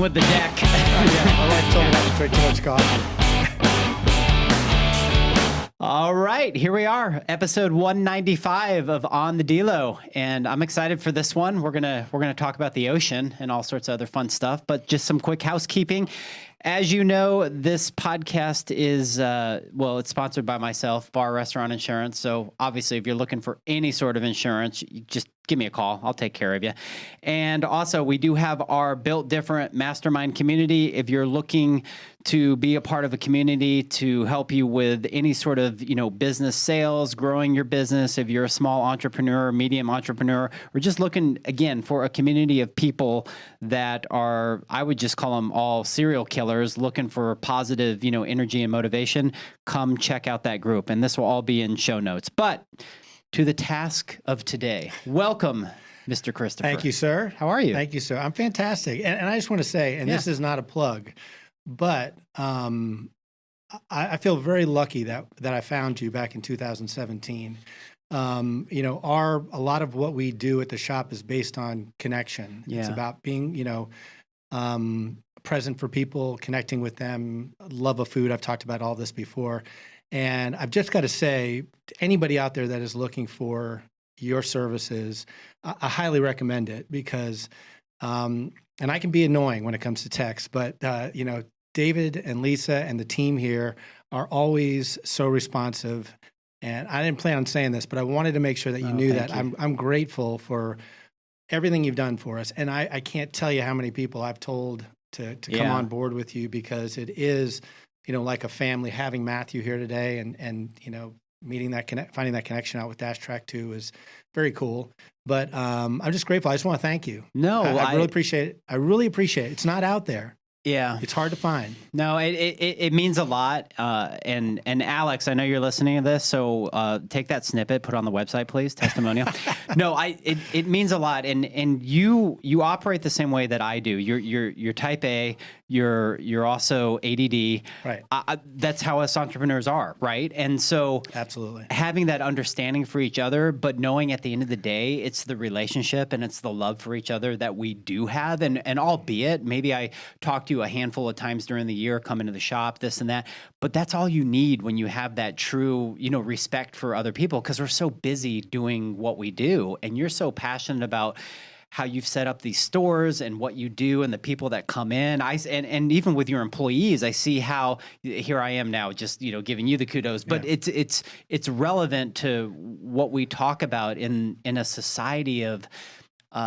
with the deck. Yeah, my wife told me not to drink too much coffee. All right, here we are, episode 195 of On The Delo, and I'm excited for this one. We're gonna talk about the ocean and all sorts of other fun stuff, but just some quick housekeeping. As you know, this podcast is, it's sponsored by myself, Bar Restaurant Insurance. So obviously, if you're looking for any sort of insurance, you just give me a call. I'll take care of you. And also, we do have our Built Different Mastermind community. If you're looking to be a part of a community to help you with any sort of, business sales, growing your business, if you're a small entrepreneur, medium entrepreneur, we're just looking, again, for a community of people that are, I would just call them all serial killers, looking for positive, energy and motivation. Come check out that group. And this will all be in show notes. But to the task of today, welcome, Mr. Christopher. Thank you, sir. How are you? Thank you, sir. I'm fantastic. And I just want to say, and this is not a plug, but I feel very lucky that I found you back in 2017. A lot of what we do at the shop is based on connection. Yeah. It's about being, present for people, connecting with them, love of food. I've talked about all this before. And I've just got to say, to anybody out there that is looking for your services, I highly recommend it because, and I can be annoying when it comes to text, but, David and Lisa and the team here are always so responsive. And I didn't plan on saying this, but I wanted to make sure that you knew that I'm grateful for everything you've done for us. And I can't tell you how many people I've told to come on board with you because it is, like a family. Having Matthew here today and meeting finding that connection out with Dash Track 2 is very cool. But I'm just grateful. I just want to thank you. No, I really appreciate it. I really appreciate it. It's not out there. Yeah. It's hard to find. No, it means a lot. And Alex, I know you're listening to this, so take that snippet, put it on the website, please, testimonial. No, it means a lot. And you operate the same way that I do. You're type A, you're also ADD. Right. That's how us entrepreneurs are, right? And so Absolutely. Having that understanding for each other, but knowing at the end of the day, it's the relationship and it's the love for each other that we do have. And albeit maybe I talk to you a handful of times during the year, come into the shop, this and that, but that's all you need when you have that true, respect for other people, because we're so busy doing what we do. And you're so passionate about how you've set up these stores and what you do and the people that come in. And even with your employees, I see how here I am now, just, giving you the kudos, but it's relevant to what we talk about in a society of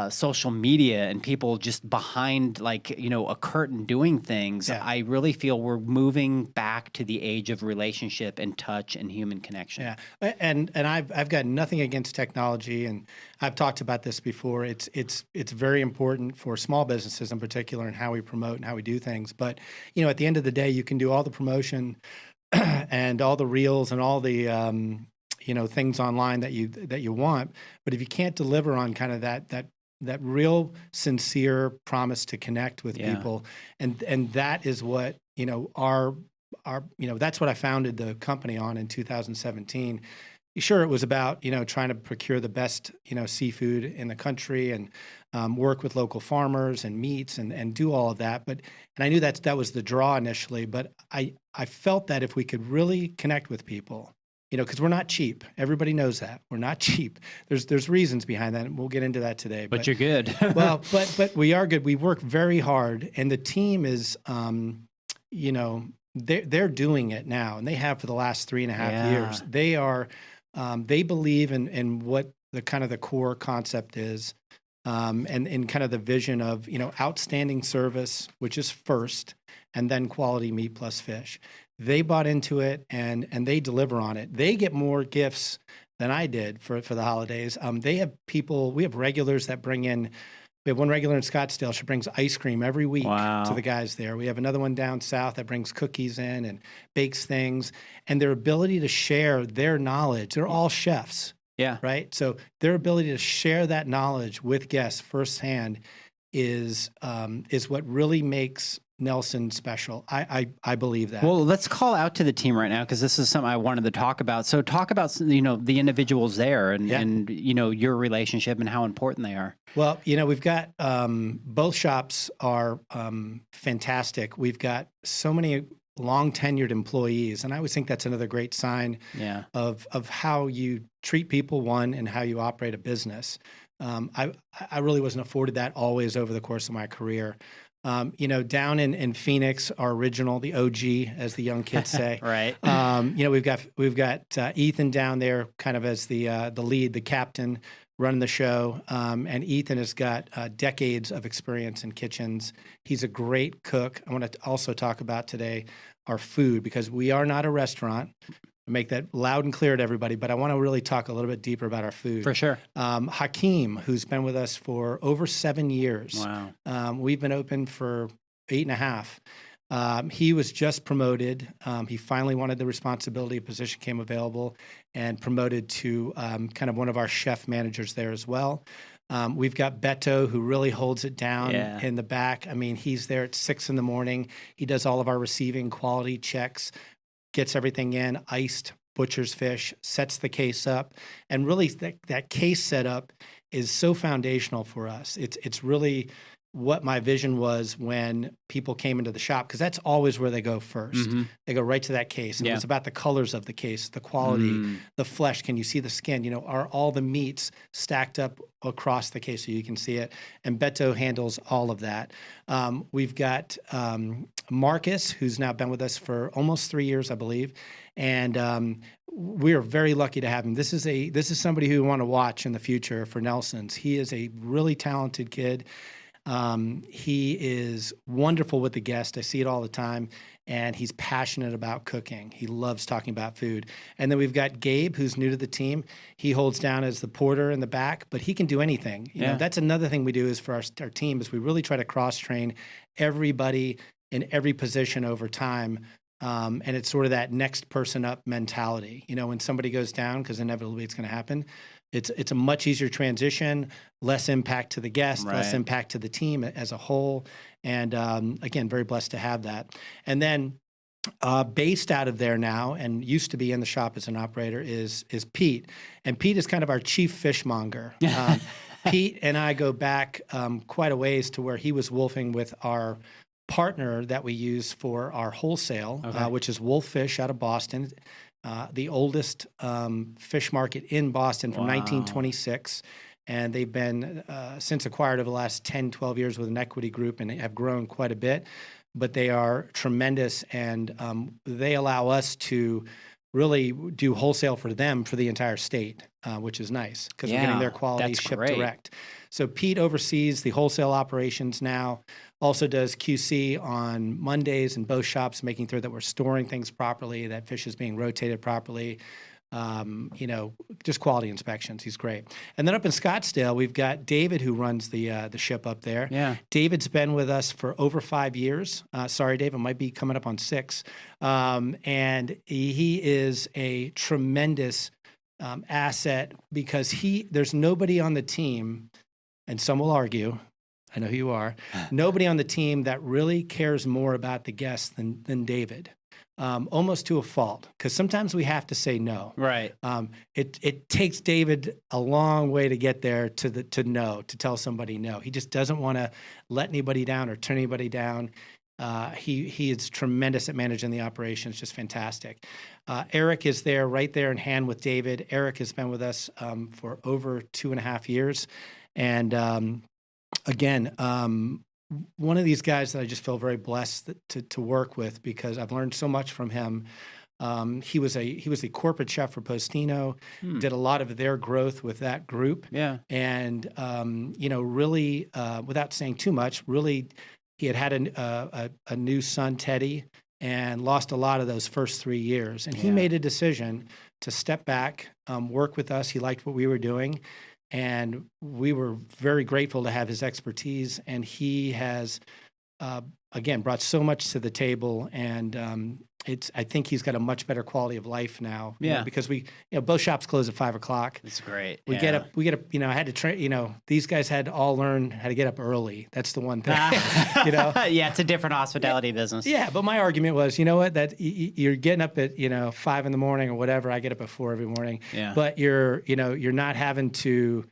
social media and people just behind a curtain doing things. Yeah. I really feel we're moving back to the age of relationship and touch and human connection. Yeah, and I've got nothing against technology, and I've talked about this before. It's very important for small businesses in particular and how we promote and how we do things. But at the end of the day, you can do all the promotion and all the reels and all the things online that you want, but if you can't deliver on kind of that real sincere promise to connect with people, and that is what our that's what I founded the company on in 2017. Sure, it was about trying to procure the best seafood in the country and work with local farmers and meats and do all of that. And I knew that was the draw initially, but I felt that if we could really connect with people, because we're not cheap. Everybody knows that. We're not cheap. There's reasons behind that, and we'll get into that today. But you're good. Well, but we are good. We work very hard, and the team is, they're doing it now, and they have for the last 3.5 years. They are, they believe in what the kind of the core concept is, and in kind of the vision of, outstanding service, which is first, and then quality meat plus fish. They bought into it and they deliver on it. They get more gifts than I did for the holidays. They have people, we have regulars that bring in, we have one regular in Scottsdale. She brings ice cream every week to the guys there. We have another one down south that brings cookies in and bakes things. And their ability to share their knowledge, they're all chefs. Yeah. Right. So their ability to share that knowledge with guests firsthand is what really makes Nelson special. I believe that. Well, let's call out to the team right now because this is something I wanted to talk about. So talk about, the individuals there and your relationship and how important they are. Well, we've got both shops are fantastic. We've got so many long tenured employees, and I always think that's another great sign of how you treat people, one, and how you operate a business. I really wasn't afforded that always over the course of my career. Down in Phoenix, our original, the OG, as the young kids say. Right. We've got Ethan down there, kind of as the lead, the captain, running the show. And Ethan has got decades of experience in kitchens. He's a great cook. I want to also talk about today our food, because we are not a restaurant. Make that loud and clear to everybody, but I want to really talk a little bit deeper about our food. For sure. Hakeem, who's been with us for over 7 years. Wow. We've been open for 8.5. He was just promoted. He finally wanted the responsibility. A position came available and promoted to kind of one of our chef managers there as well. We've got Beto, who really holds it down in the back. I mean, he's there at 6 a.m. He does all of our receiving quality checks, gets everything in, iced, butcher's fish, sets the case up. And really that case setup is so foundational for us. It's really what my vision was when people came into the shop, because that's always where they go first. Mm-hmm. They go right to that case. And it's about the colors of the case, the quality, the flesh. Can you see the skin? Are all the meats stacked up across the case so you can see it? And Beto handles all of that. We've got Marcus, who's now been with us for almost 3 years, I believe. And we are very lucky to have him. This is somebody who we want to watch in the future for Nelson's. He is a really talented kid. He is wonderful with the guest. I see it all the time. And he's passionate about cooking. He loves talking about food. And then we've got Gabe, who's new to the team. He holds down as the porter in the back, but he can do anything. You know, that's another thing we do is for our team is we really try to cross-train everybody in every position over time. And it's sort of that next person up mentality. When somebody goes down, because inevitably it's going to happen, it's a much easier transition, less impact to the guest, less impact to the team as a whole. And again, very blessed to have that. And then based out of there now and used to be in the shop as an operator is Pete. And Pete is kind of our chief fishmonger. Pete and I go back quite a ways to where he was wolfing with our partner that we use for our wholesale, which is Wolffish out of Boston. The oldest fish market in Boston from 1926. And they've been since acquired over the last 10, 12 years with an equity group and have grown quite a bit. But they are tremendous, and they allow us to really do wholesale for them for the entire state, which is nice because we're getting their quality shipped direct. So Pete oversees the wholesale operations now, also does QC on Mondays in both shops, making sure that we're storing things properly, that fish is being rotated properly, just quality inspections. He's great. And then up in Scottsdale, we've got David, who runs the ship up there. Yeah. David's been with us for over 5 years. Sorry, David, might be coming up on 6. And he is a tremendous asset because there's nobody on the team, and some will argue, I know who you are, nobody on the team that really cares more about the guests than David. Almost to a fault, because sometimes we have to say no. Right. It takes David a long way to get there to tell somebody no. He just doesn't want to let anybody down or turn anybody down. He is tremendous at managing the operations, just fantastic. Eric is there, right there in hand with David. Eric has been with us for over 2.5 years, and again. One of these guys that I just feel very blessed to work with because I've learned so much from him. He was the corporate chef for Postino, did a lot of their growth with that group. Yeah. And, really, without saying too much, really, he had a new son, Teddy, and lost a lot of those first 3 years. And he made a decision to step back, work with us. He liked what we were doing. And we were very grateful to have his expertise. And he has, again, brought so much to the table. And I think he's got a much better quality of life now. You Yeah. know, because both shops close at 5:00. It's great. We get up, I had to train, these guys had to all learn how to get up early. That's the one thing, Yeah, it's a different hospitality business. Yeah. But my argument was, you know what, that you're getting up at, 5 a.m. or whatever. I get up at 4 every morning, but you're not having to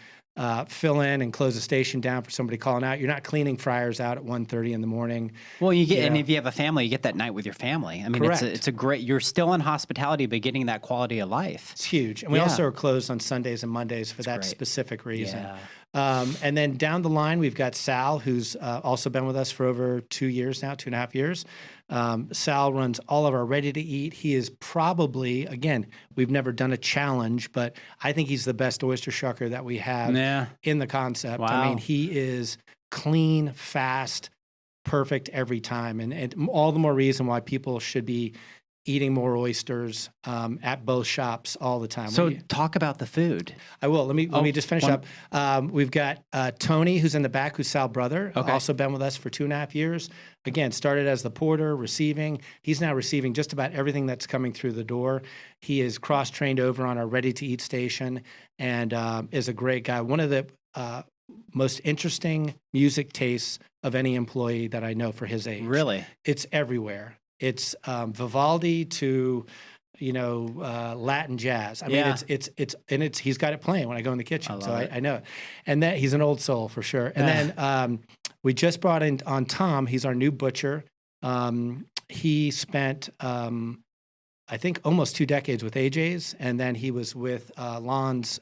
fill in and close the station down for somebody calling out. You're not cleaning fryers out at 1:30 in the morning. Well, and if you have a family, you get that night with your family. I mean, it's a great, you're still in hospitality, but getting that quality of life. It's huge. And we also are closed on Sundays and Mondays for that specific reason. Yeah. And then down the line, we've got Sal, who's also been with us for over 2 years now, 2.5 years. Sal runs all of our ready-to-eat. He is probably, again, we've never done a challenge, but I think he's the best oyster shucker that we have in the concept. Wow. I mean, he is clean, fast, perfect every time. And all the more reason why people should be eating more oysters at both shops all the time. So talk about the food. I will. Let me just finish up. We've got Tony, who's in the back, who's Sal's brother, also been with us for 2.5 years. Again, started as the porter, receiving. He's now receiving just about everything that's coming through the door. He is cross-trained over on our ready-to-eat station and is a great guy. One of the most interesting music tastes of any employee that I know for his age. Really? It's everywhere. It's Vivaldi to, Latin jazz. I mean, it's he's got it playing when I go in the kitchen. So I know it. And that he's an old soul for sure. And then we just brought in on Tom. He's our new butcher. He spent, I think, almost 2 decades with AJ's. And then he was with Vaughn's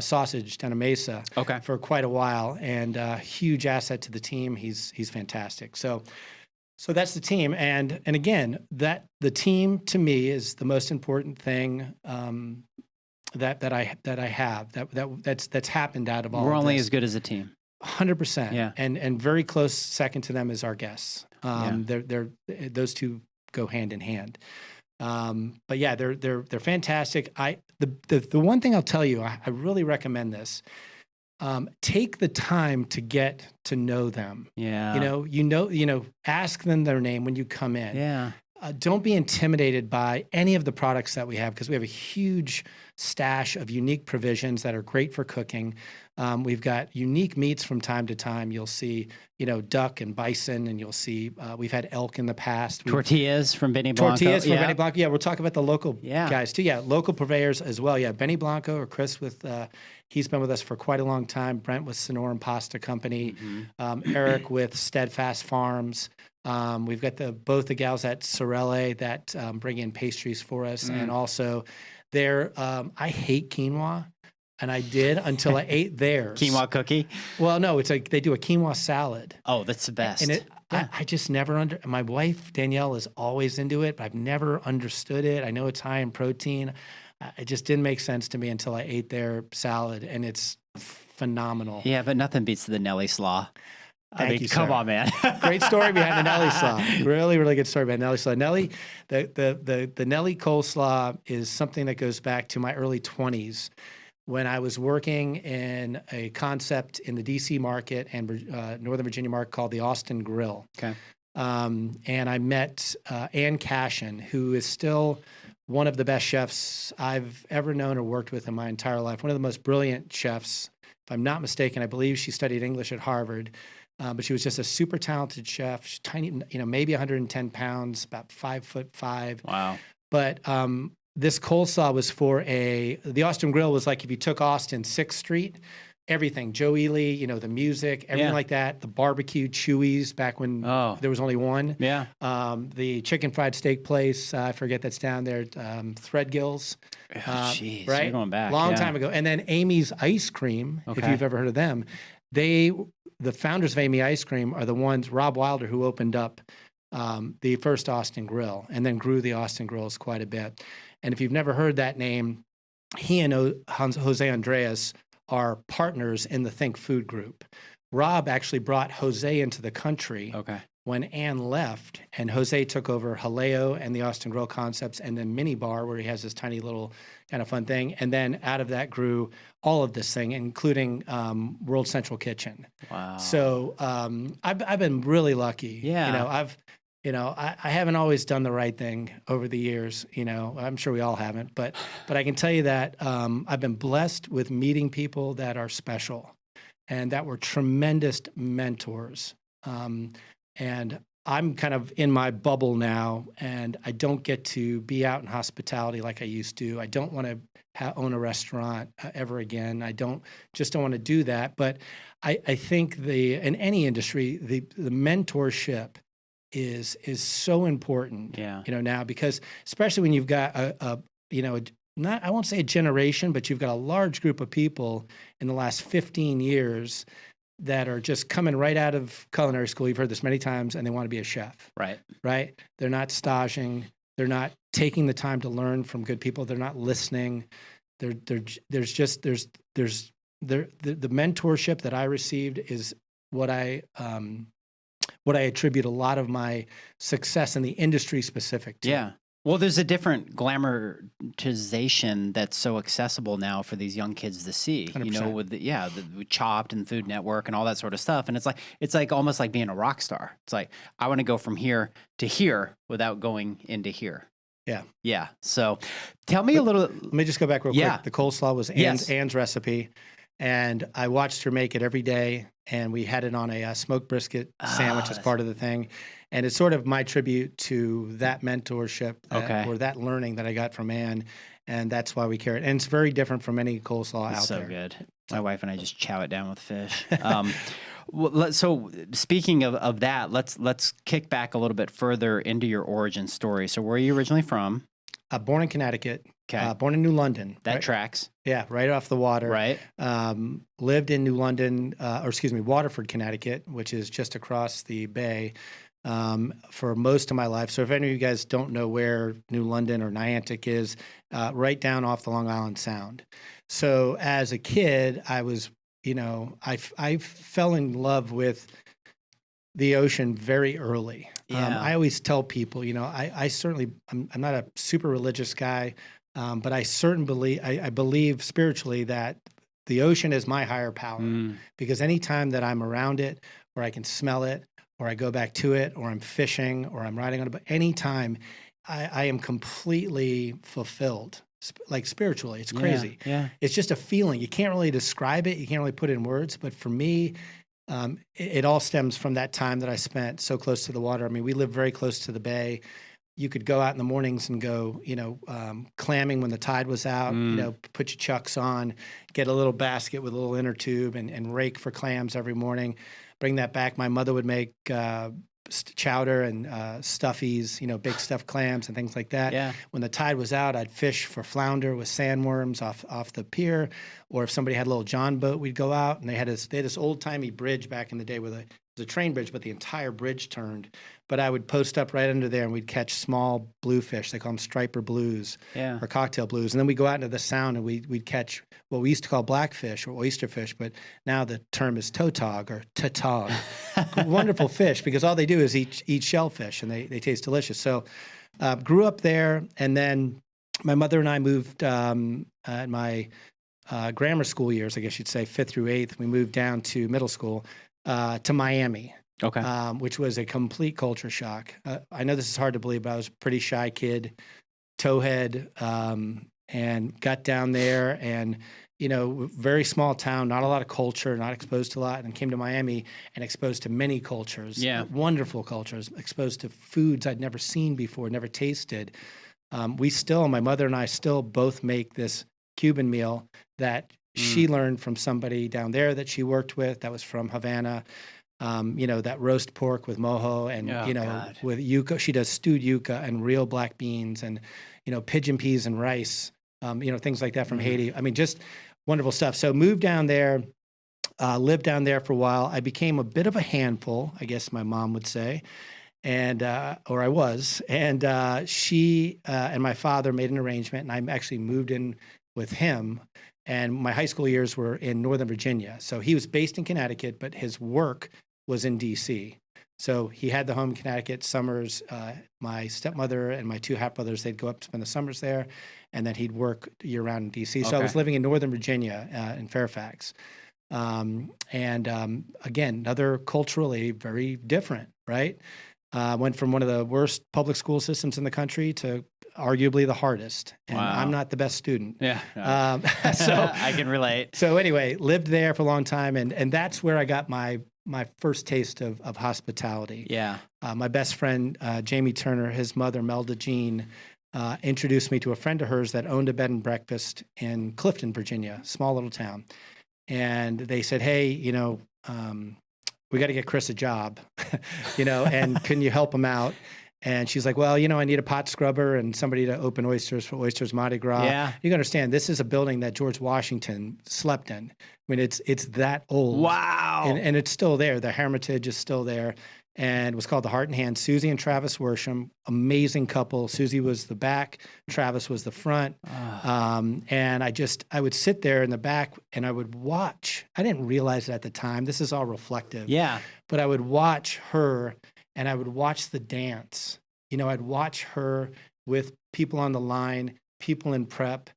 sausage down in Mesa for quite a while, and huge asset to the team. He's fantastic. So that's the team, and again, that the team to me is the most important thing that I have that's happened out of all. We're of only this. as good as a team. 100%. Yeah, and very close second to them is our guests. They're those two go hand in hand. But yeah, they're fantastic. The one thing I'll tell you, I really recommend this. Take the time to get to know them. Yeah. Ask them their name when you come in. Yeah. Don't be intimidated by any of the products that we have, because we have a huge stash of unique provisions that are great for cooking. We've got unique meats from time to time. You'll see, duck and bison, and you'll see, we've had elk in the past. Tortillas from Benny Blanco. Benny Blanco. Yeah, we'll talk about the local guys too. Yeah, local purveyors as well. Yeah, Benny Blanco or Chris with, he's been with us for quite a long time. Brent with Sonoran Pasta Company. Mm-hmm. Eric with Steadfast Farms. We've got both the gals at Sorelle that bring in pastries for us, and also I hate quinoa, and I did until I ate theirs. Quinoa cookie? Well, no, it's like they do a quinoa salad. Oh, that's the best. And I just never my wife Danielle is always into it, but I've never understood it. I know it's high in protein. It just didn't make sense to me until I ate their salad, and it's phenomenal. Yeah, but nothing beats the Nelly Slaw. Thank you, come sir. on, man. Great story behind the Nelly slaw. Really, really good story behind Nelly slaw. Nelly, the Nelly coleslaw is something that goes back to my early 20s when I was working in a concept in the DC market and Northern Virginia market called the Austin Grill. Okay. And I met Ann Cashin, who is still one of the best chefs I've ever known or worked with in my entire life. One of the most brilliant chefs. If I'm not mistaken, I believe she studied English at Harvard. But she was just a super talented chef. She's tiny, maybe 110 pounds, about 5'5". Wow. But this coleslaw was for the Austin Grill was like if you took Austin 6th Street, everything, Joe Ely, the music, everything like that, the barbecue, Chewy's back when there was only one. Yeah. The chicken fried steak place, I forget that's down there, Threadgill's. Jeez, right? You're going back. Long time ago. And then Amy's Ice Cream, if you've ever heard of them. The founders of Amy Ice Cream are the ones, Rob Wilder, who opened up the first Austin Grill and then grew the Austin Grills quite a bit. And if you've never heard that name, he and Jose Andreas are partners in the Think Food Group. Rob actually brought Jose into the country when Ann left, and Jose took over Jaleo and the Austin Grill concepts and then Mini Bar, where he has this tiny little kind of fun thing. And then out of that grew all of this thing, including World Central Kitchen. Wow. So I've been really lucky. Yeah. I haven't always done the right thing over the years. I'm sure we all haven't, but I can tell you that I've been blessed with meeting people that are special and that were tremendous mentors. And I'm kind of in my bubble now, and I don't get to be out in hospitality like I used to. I don't want to own a restaurant ever again. I don't want to do that. But I think in any industry, the mentorship is so important. Yeah. Now, because especially when you've got not, I won't say a generation, but you've got a large group of people in the last 15 years that are just coming right out of culinary school. You've heard this many times, and they want to be a chef. Right. They're not staging. They're not taking the time to learn from good people. They're not listening. The mentorship that I received is what I attribute a lot of my success in the industry specific to. Yeah. Well, there's a different glamorization that's so accessible now for these young kids to see, 100%. with the Chopped and Food Network and all that sort of stuff. And it's like almost like being a rock star. It's like, I want to go from here to here without going into here. Yeah. Yeah. So tell me a little. Let me just go back real quick. The coleslaw was Anne's recipe, and I watched her make it every day, and we had it on a smoked brisket sandwich as part of the thing. And it's sort of my tribute to that mentorship or that learning that I got from Anne, and that's why we carry it. And it's very different from any coleslaw out there. So good. My wife and I just chow it down with fish. So speaking of that, let's kick back a little bit further into your origin story. So where are you originally from? Born in Connecticut. Okay. Born in New London. That tracks. Yeah, right off the water. Right. Lived in Waterford, Connecticut, which is just across the bay, for most of my life. So if any of you guys don't know where New London or Niantic is, right down off the Long Island Sound. So as a kid, I was, I fell in love with the ocean very early. Yeah. I always tell people, I certainly, I'm not a super religious guy, but I believe spiritually that the ocean is my higher power, because anytime that I'm around it, or I can smell it, or I go back to it, or I'm fishing, or I'm riding on a boat, anytime I am completely fulfilled, like spiritually. It's crazy. Yeah. It's just a feeling. You can't really describe it. You can't really put it in words. But for me, it all stems from that time that I spent so close to the water. I mean, we live very close to the bay. You could go out in the mornings and go, clamming when the tide was out, put your chucks on, get a little basket with a little inner tube and rake for clams every morning. Bring that back. My mother would make chowder and stuffies, big stuffed clams and things like that. Yeah. When the tide was out, I'd fish for flounder with sandworms off the pier, or if somebody had a little john boat, we'd go out, and they had this old timey bridge back in the day with a train bridge, but the entire bridge turned. But I would post up right under there, and we'd catch small bluefish. They call them striper blues or cocktail blues. And then we'd go out into the sound, and we'd catch what we used to call blackfish or oysterfish, but now the term is tautog or tatog. Wonderful fish, because all they do is eat shellfish, and they taste delicious. So grew up there, and then my mother and I moved at my grammar school years, I guess you'd say 5th through 8th. We moved down to middle school to Miami. Okay. Which was a complete culture shock. I know this is hard to believe, but I was a pretty shy kid, towhead, and got down there, and very small town, not a lot of culture, not exposed to a lot, and came to Miami and exposed to many cultures, wonderful cultures, exposed to foods I'd never seen before, never tasted. My mother and I still both make this Cuban meal that she learned from somebody down there that she worked with that was from Havana. That roast pork with mojo and, God. with yuca. She does stewed yuca and real black beans and, pigeon peas and rice, things like that from Haiti. I mean, just wonderful stuff. So moved down there, lived down there for a while. I became a bit of a handful, I guess my mom would say, and or I was. And she and my father made an arrangement, and I actually moved in with him. And my high school years were in Northern Virginia. So he was based in Connecticut, but his work was in D.C. So he had the home in Connecticut. Summers, my stepmother and my 2 half-brothers, they'd go up to spend the summers there, and then he'd work year-round in D.C. So I was living in Northern Virginia in Fairfax. Again, another culturally very different, right? Went from one of the worst public school systems in the country to arguably the hardest. And Wow. I'm not the best student. Yeah. So I can relate. So anyway, lived there for a long time, and that's where I got my first taste of hospitality. Yeah. My best friend, Jamie Turner, his mother, Melda Jean, introduced me to a friend of hers that owned a bed and breakfast in Clifton, Virginia, small little town. And they said, hey, we got to get Chris a job, and can you help him out? And she's like, well, I need a pot scrubber and somebody to open oysters for Oysters Mardi Gras. Yeah. You can understand, this is a building that George Washington slept in. I mean, it's that old. Wow. And it's still there. The Hermitage is still there. And it was called the Heart and Hand. Susie and Travis Worsham, amazing couple. Susie was the back, Travis was the front. And I would sit there in the back and I would watch. I didn't realize it at the time. This is all reflective. Yeah. But I would watch her and I would watch the dance. I'd watch her with people on the line, people in prep,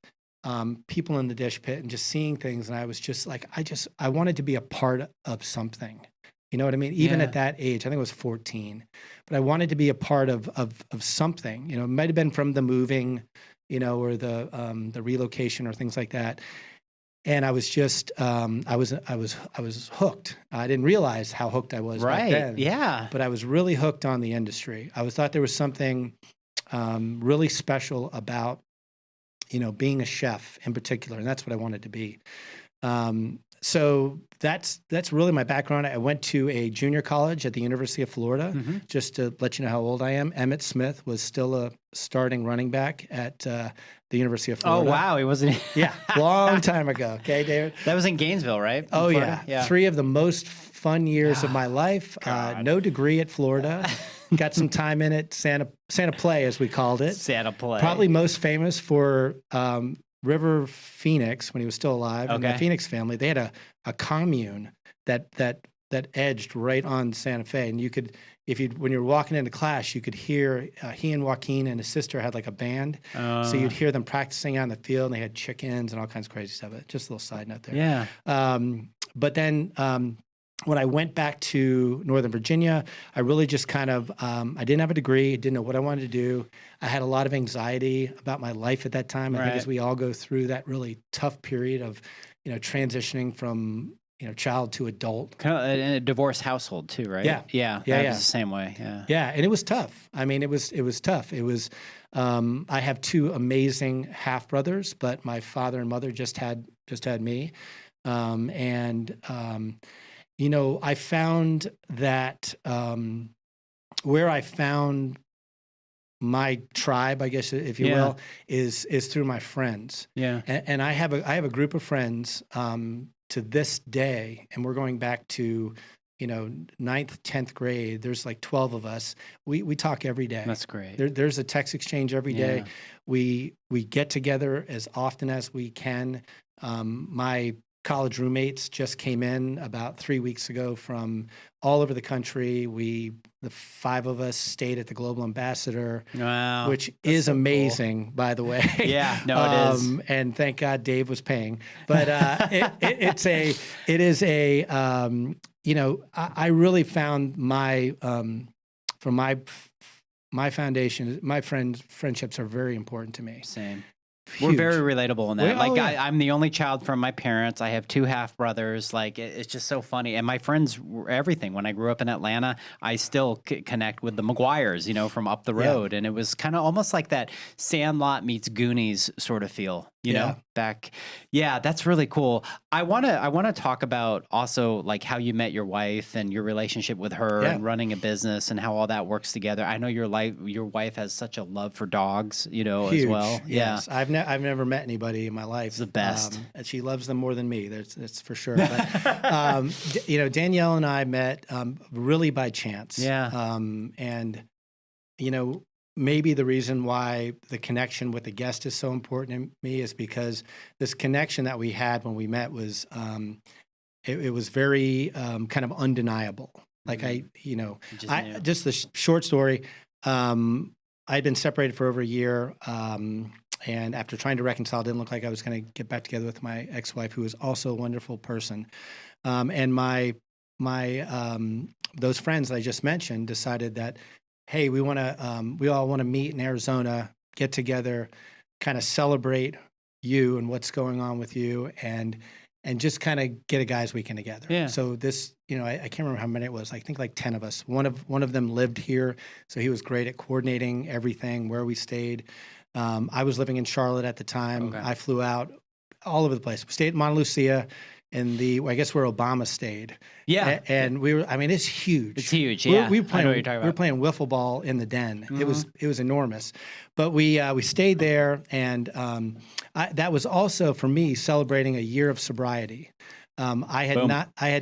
people in the dish pit, and just seeing things. And I was just like, I wanted to be a part of something. You know what I mean? Even at that age, I think I was 14, but I wanted to be a part of something. It might have been from the moving, or the relocation or things like that. And I was just, I was hooked. I didn't realize how hooked I was back then. Yeah. But I was really hooked on the industry. I thought there was something really special about, being a chef in particular, and that's what I wanted to be. So that's really my background. I went to a junior college at the University of Florida. Just to let you know how old I am. Emmett Smith was still a starting running back at the University of Florida. Oh, wow. He wasn't. Yeah, long time ago. Okay, David? That was in Gainesville, right? Oh, yeah. 3 of the most fun years of my life. No degree at Florida. Got some time in it. Santa Play, as we called it. Santa Play. Probably most famous for River Phoenix, when he was still alive, and the Phoenix family. They had a commune that edged right on Santa Fe, and you could, when you were walking into class, you could hear he and Joaquin and his sister had like a band, so you'd hear them practicing out in the field, and they had chickens and all kinds of crazy stuff. Just a little side note there. Yeah. But then when I went back to Northern Virginia, I really just kind of, I didn't have a degree, didn't know what I wanted to do. I had a lot of anxiety about my life at that time. I think as we all go through that really tough period of, transitioning from, child to adult. Kind of in a divorced household too, right? Yeah. Yeah. That was the same way. Yeah. Yeah. And it was tough. I mean, it was tough. It was, I have 2 amazing half brothers, but my father and mother just had me. I found that where I found my tribe, I guess, if you will, is through my friends. Yeah. And I have a group of friends to this day, and we're going back to, 9th, 10th grade. There's like 12 of us. We talk every day. That's great. There's a text exchange every day. We get together as often as we can. My college roommates just came in about 3 weeks ago from all over the country. The 5 of us stayed at the Global Ambassador, which is so amazing, cool. By the way. Yeah, no, it is. And thank God Dave was paying. But I really found from my foundation, my friendships are very important to me. Same. Huge. We're very relatable in that. I'm the only child from my parents. I have 2 half brothers. Like, it's just so funny. And my friends were everything. When I grew up in Atlanta, I still connect with the McGuires, from up the road. And it was kind of almost like that Sandlot meets Goonies sort of feel, you know, back. Yeah, that's really cool. I want to talk about also like how you met your wife and your relationship with her and running a business and how all that works together. I know your wife has such a love for dogs, Huge. As well. Yes. Yeah. I've never met anybody in my life. It's the best. And she loves them more than me. That's for sure. But, Danielle and I met really by chance. Yeah. Maybe the reason why the connection with the guest is so important to me is because this connection that we had when we met was, it was very kind of undeniable. Like just the short story, I'd been separated for over a year. And after trying to reconcile, it didn't look like I was going to get back together with my ex-wife, who was also a wonderful person. And my those friends that I just mentioned decided that, hey, we all want to meet in Arizona, get together, kind of celebrate you and what's going on with you, and just kind of get a guys' weekend together. Yeah. So this, I can't remember how many it was. I think like 10 of us. One of them lived here, so he was great at coordinating everything, where we stayed. I was living in Charlotte at the time. Okay. I flew out all over the place. We stayed in Monte Lucia, I guess where Obama stayed. Yeah. And we were, I mean, it's huge. It's huge, yeah. We were I know playing, what you're talking we were about. playing wiffle ball in the den. Mhm. It was enormous. But we stayed there, and that was also, for me, celebrating a year of sobriety. I hadn't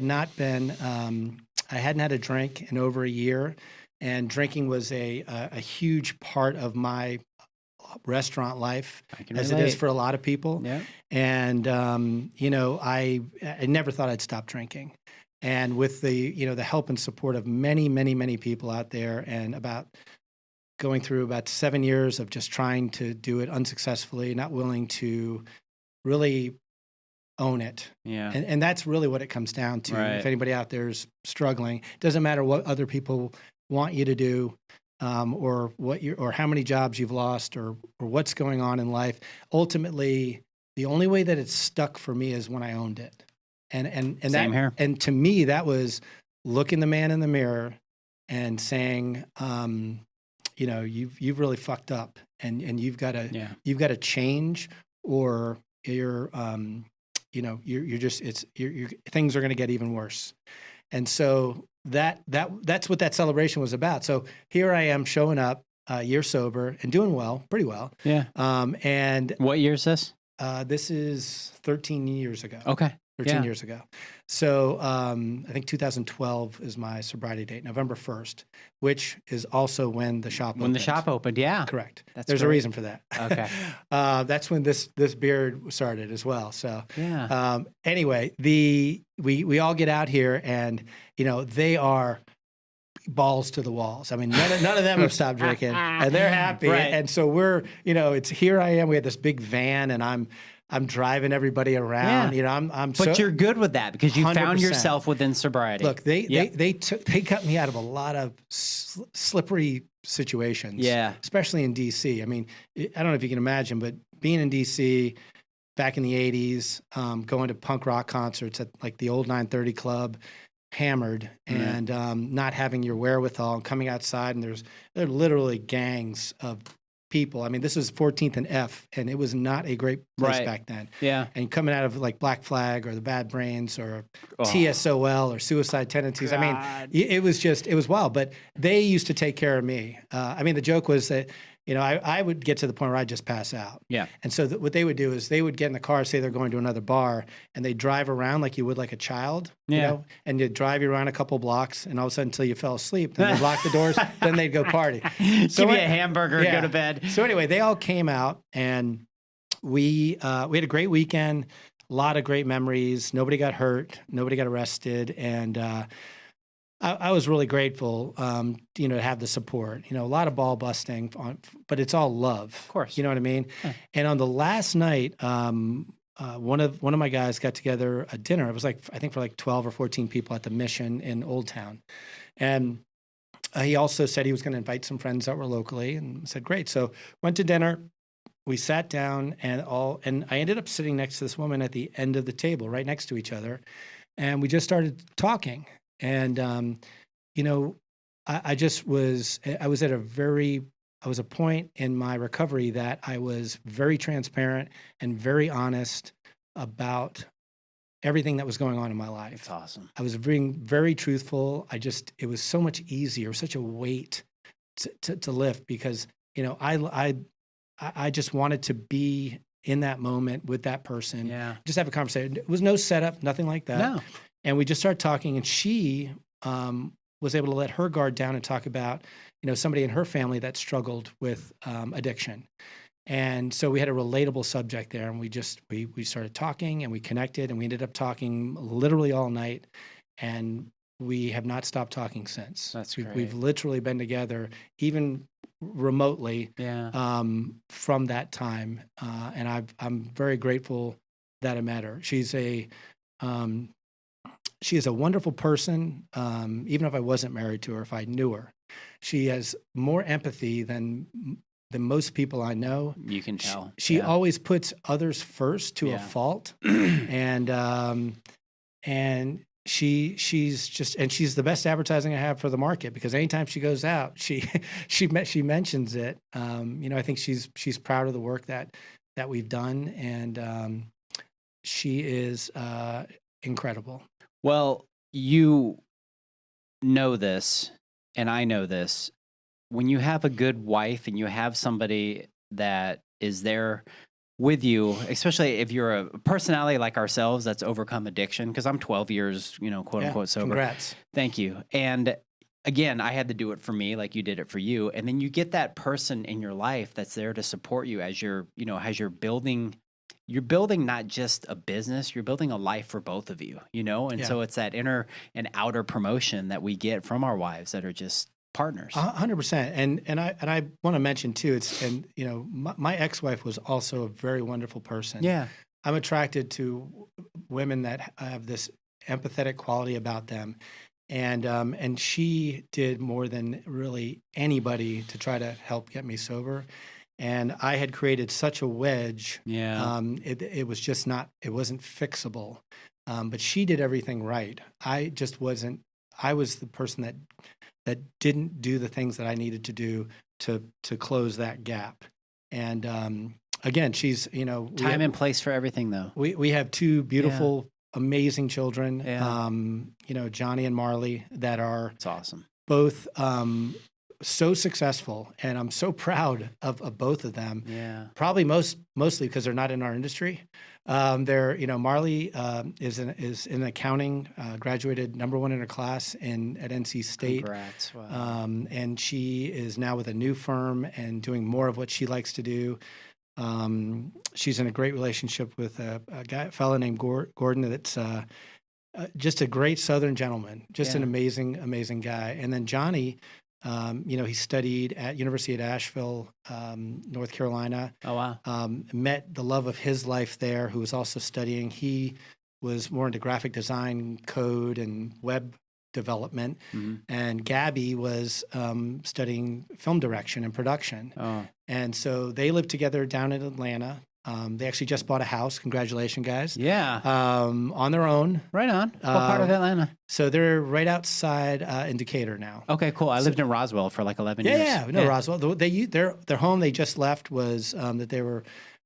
had a drink in over a year, and drinking was a huge part of my restaurant life, as it is for a lot of people. Yeah. And I never thought I'd stop drinking. And with the help and support of many, many, many people out there, and going through about 7 years of just trying to do it unsuccessfully, not willing to really own it. Yeah. And that's really what it comes down to. Right. If anybody out there is struggling, it doesn't matter what other people want you to do, or or how many jobs you've lost, or what's going on in life. Ultimately, the only way that it's stuck for me is when I owned it. And Same here. And to me, that was looking the man in the mirror and saying, you've really fucked up, and you've got to change, or you're things are going to get even worse. And so that's what that celebration was about. So here I am showing up, year sober and doing pretty well. Yeah. And what year is this? This is 13 years ago. Okay. 13 years ago. So I think 2012 is my sobriety date, November 1st, which is also when the shop opened. When the shop opened, yeah. Correct. There's a reason for that. Okay. That's when this beard started as well. So yeah. Anyway, we all get out here, and they are balls to the walls. I mean, none of them have stopped drinking, and they're happy. Right. And so we're, it's here I am. We had this big van, and I'm driving everybody around. Yeah. But you're good with that because you 100%. Found yourself within sobriety. Look, they cut me out of a lot of slippery situations. Yeah. Especially in DC. I mean, I don't know if you can imagine, but being in DC back in the 80s, going to punk rock concerts at like the old 930 Club, hammered, and not having your wherewithal, and coming outside, and there are literally gangs of people. I mean, this was 14th and F, and it was not a great place back then. Yeah. And coming out of like Black Flag or the Bad Brains or TSOL or Suicide Tendencies. God. I mean, it was wild, but they used to take care of me. I mean, the joke was that, I would get to the point where I'd just pass out. Yeah. And so what they would do is they would get in the car, say they're going to another bar, and they drive around like you would like a child, and they'd drive you around a couple blocks, and all of a sudden until you fell asleep, then they'd lock the doors, then they'd go party. So give you a hamburger, go to bed. So anyway, they all came out, and we had a great weekend, a lot of great memories. Nobody got hurt, nobody got arrested, and I was really grateful, to have the support. A lot of ball busting, but it's all love. Of course. You know what I mean? Yeah. And on the last night, one of my guys got together a dinner. It was I think for 12 or 14 people at the Mission in Old Town, and he also said he was going to invite some friends that were locally, and said great. So went to dinner. We sat down, and I ended up sitting next to this woman at the end of the table, right next to each other, and we just started talking. And, I was a point in my recovery that I was very transparent and very honest about everything that was going on in my life. That's awesome. I was being very truthful. It was so much easier, such a weight to lift, because, I just wanted to be in that moment with that person. Yeah. Just have a conversation. It was no setup, nothing like that. No. And we just started talking, and she was able to let her guard down and talk about, somebody in her family that struggled with addiction. And so we had a relatable subject there, and we started talking, and we connected, and we ended up talking literally all night, and we have not stopped talking since. That's great. We've literally been together, even remotely, from that time. And I'm very grateful that I met her. She's She is a wonderful person. Even if I wasn't married to her, if I knew her, she has more empathy than most people I know. You can tell. She always puts others first to a fault, and she's the best advertising I have for the market, because anytime she goes out, she mentions it. I think she's proud of the work that we've done, and she is incredible. Well, you know this, and I know this. When you have a good wife and you have somebody that is there with you, especially if you're a personality like ourselves that's overcome addiction, because I'm 12 years, quote unquote sober. Congrats. Thank you. And again, I had to do it for me like you did it for you. And then you get that person in your life that's there to support you as you're building. You're building not just a business, you're building a life for both of you, And so it's that inner and outer promotion that we get from our wives that are just partners. 100%. And I want to mention too, my ex-wife was also a very wonderful person. Yeah. I'm attracted to women that have this empathetic quality about them. And she did more than really anybody to try to help get me sober. And I had created such a wedge. Yeah. It was just it wasn't fixable. But she did everything right. I just wasn't. I was the person that didn't do the things that I needed to do to close that gap. And again, she's time and place for everything, though. We have two beautiful, amazing children. Yeah. Johnny and Marley, that are it's awesome. Both so successful, and I'm so proud of both of them. Yeah. Probably mostly because they're not in our industry. Marley is in accounting, graduated #1 in her class at NC State. Congrats. Wow. And she is now with a new firm and doing more of what she likes to do. She's in a great relationship with a fellow named Gordon. That's just a great Southern gentleman, just an amazing, amazing guy. And then Johnny, he studied at University of Asheville, North Carolina. Oh, wow. Met the love of his life there, who was also studying. He was more into graphic design, code, and web development. Mm-hmm. And Gabby was studying film direction and production. Oh. And so they lived together down in Atlanta. They actually just bought a house. Congratulations, guys. Yeah. On their own. Right on. What part of Atlanta? So they're right outside in Decatur now. Okay, cool. I lived in Roswell for like 11 years. Yeah, Roswell. Their home they just left was that they were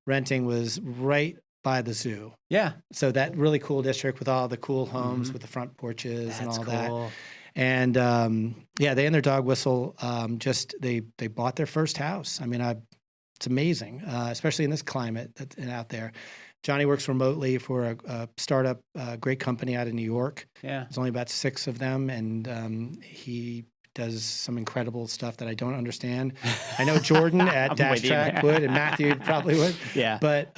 renting was right by the zoo. Yeah. So that really cool district with all the cool homes with the front porches and all that. And they and their dog Whistle they bought their first house. I mean, it's amazing, especially in this climate out there. Johnny works remotely for a startup, great company out of New York. Yeah. There's only about 6 of them, and he does some incredible stuff that I don't understand. I know Jordan at Dash Track would, and Matthew probably would. Yeah. But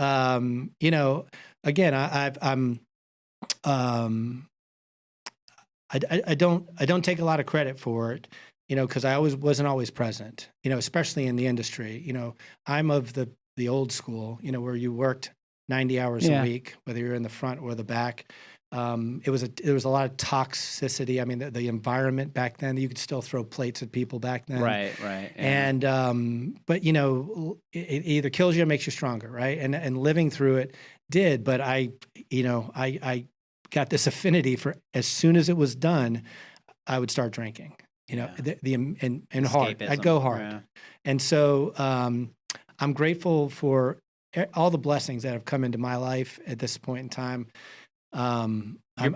again, I don't take a lot of credit for it. Because I wasn't always present, especially in the industry. I'm of the old school, where you worked 90 hours a week, whether you're in the front or the back. There was a lot of toxicity. I mean, the environment back then, you could still throw plates at people back then. Right. Yeah. And, but it either kills you or makes you stronger. Right. And living through it did, but I got this affinity for, as soon as it was done, I would start drinking. And hard. I'd go hard. Yeah. And so I'm grateful for all the blessings that have come into my life at this point in time.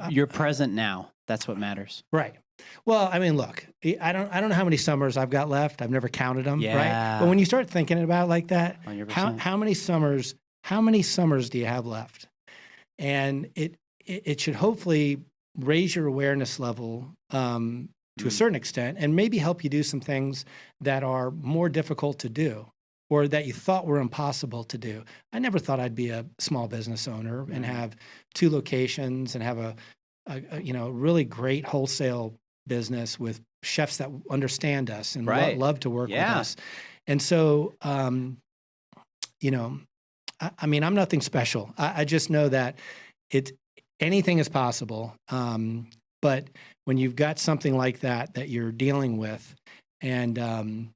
You're present now. That's what matters. Right. Well, I mean, look, I don't know how many summers I've got left. I've never counted them. Yeah. Right. But when you start thinking about it like that, how many summers do you have left? And it should hopefully raise your awareness level to a certain extent, and maybe help you do some things that are more difficult to do, or that you thought were impossible to do. I never thought I'd be a small business owner and have 2 locations and have a really great wholesale business with chefs that understand us and love to work with us. And so, I mean, I'm nothing special. I just know that anything is possible. But when you've got something like that you're dealing with, and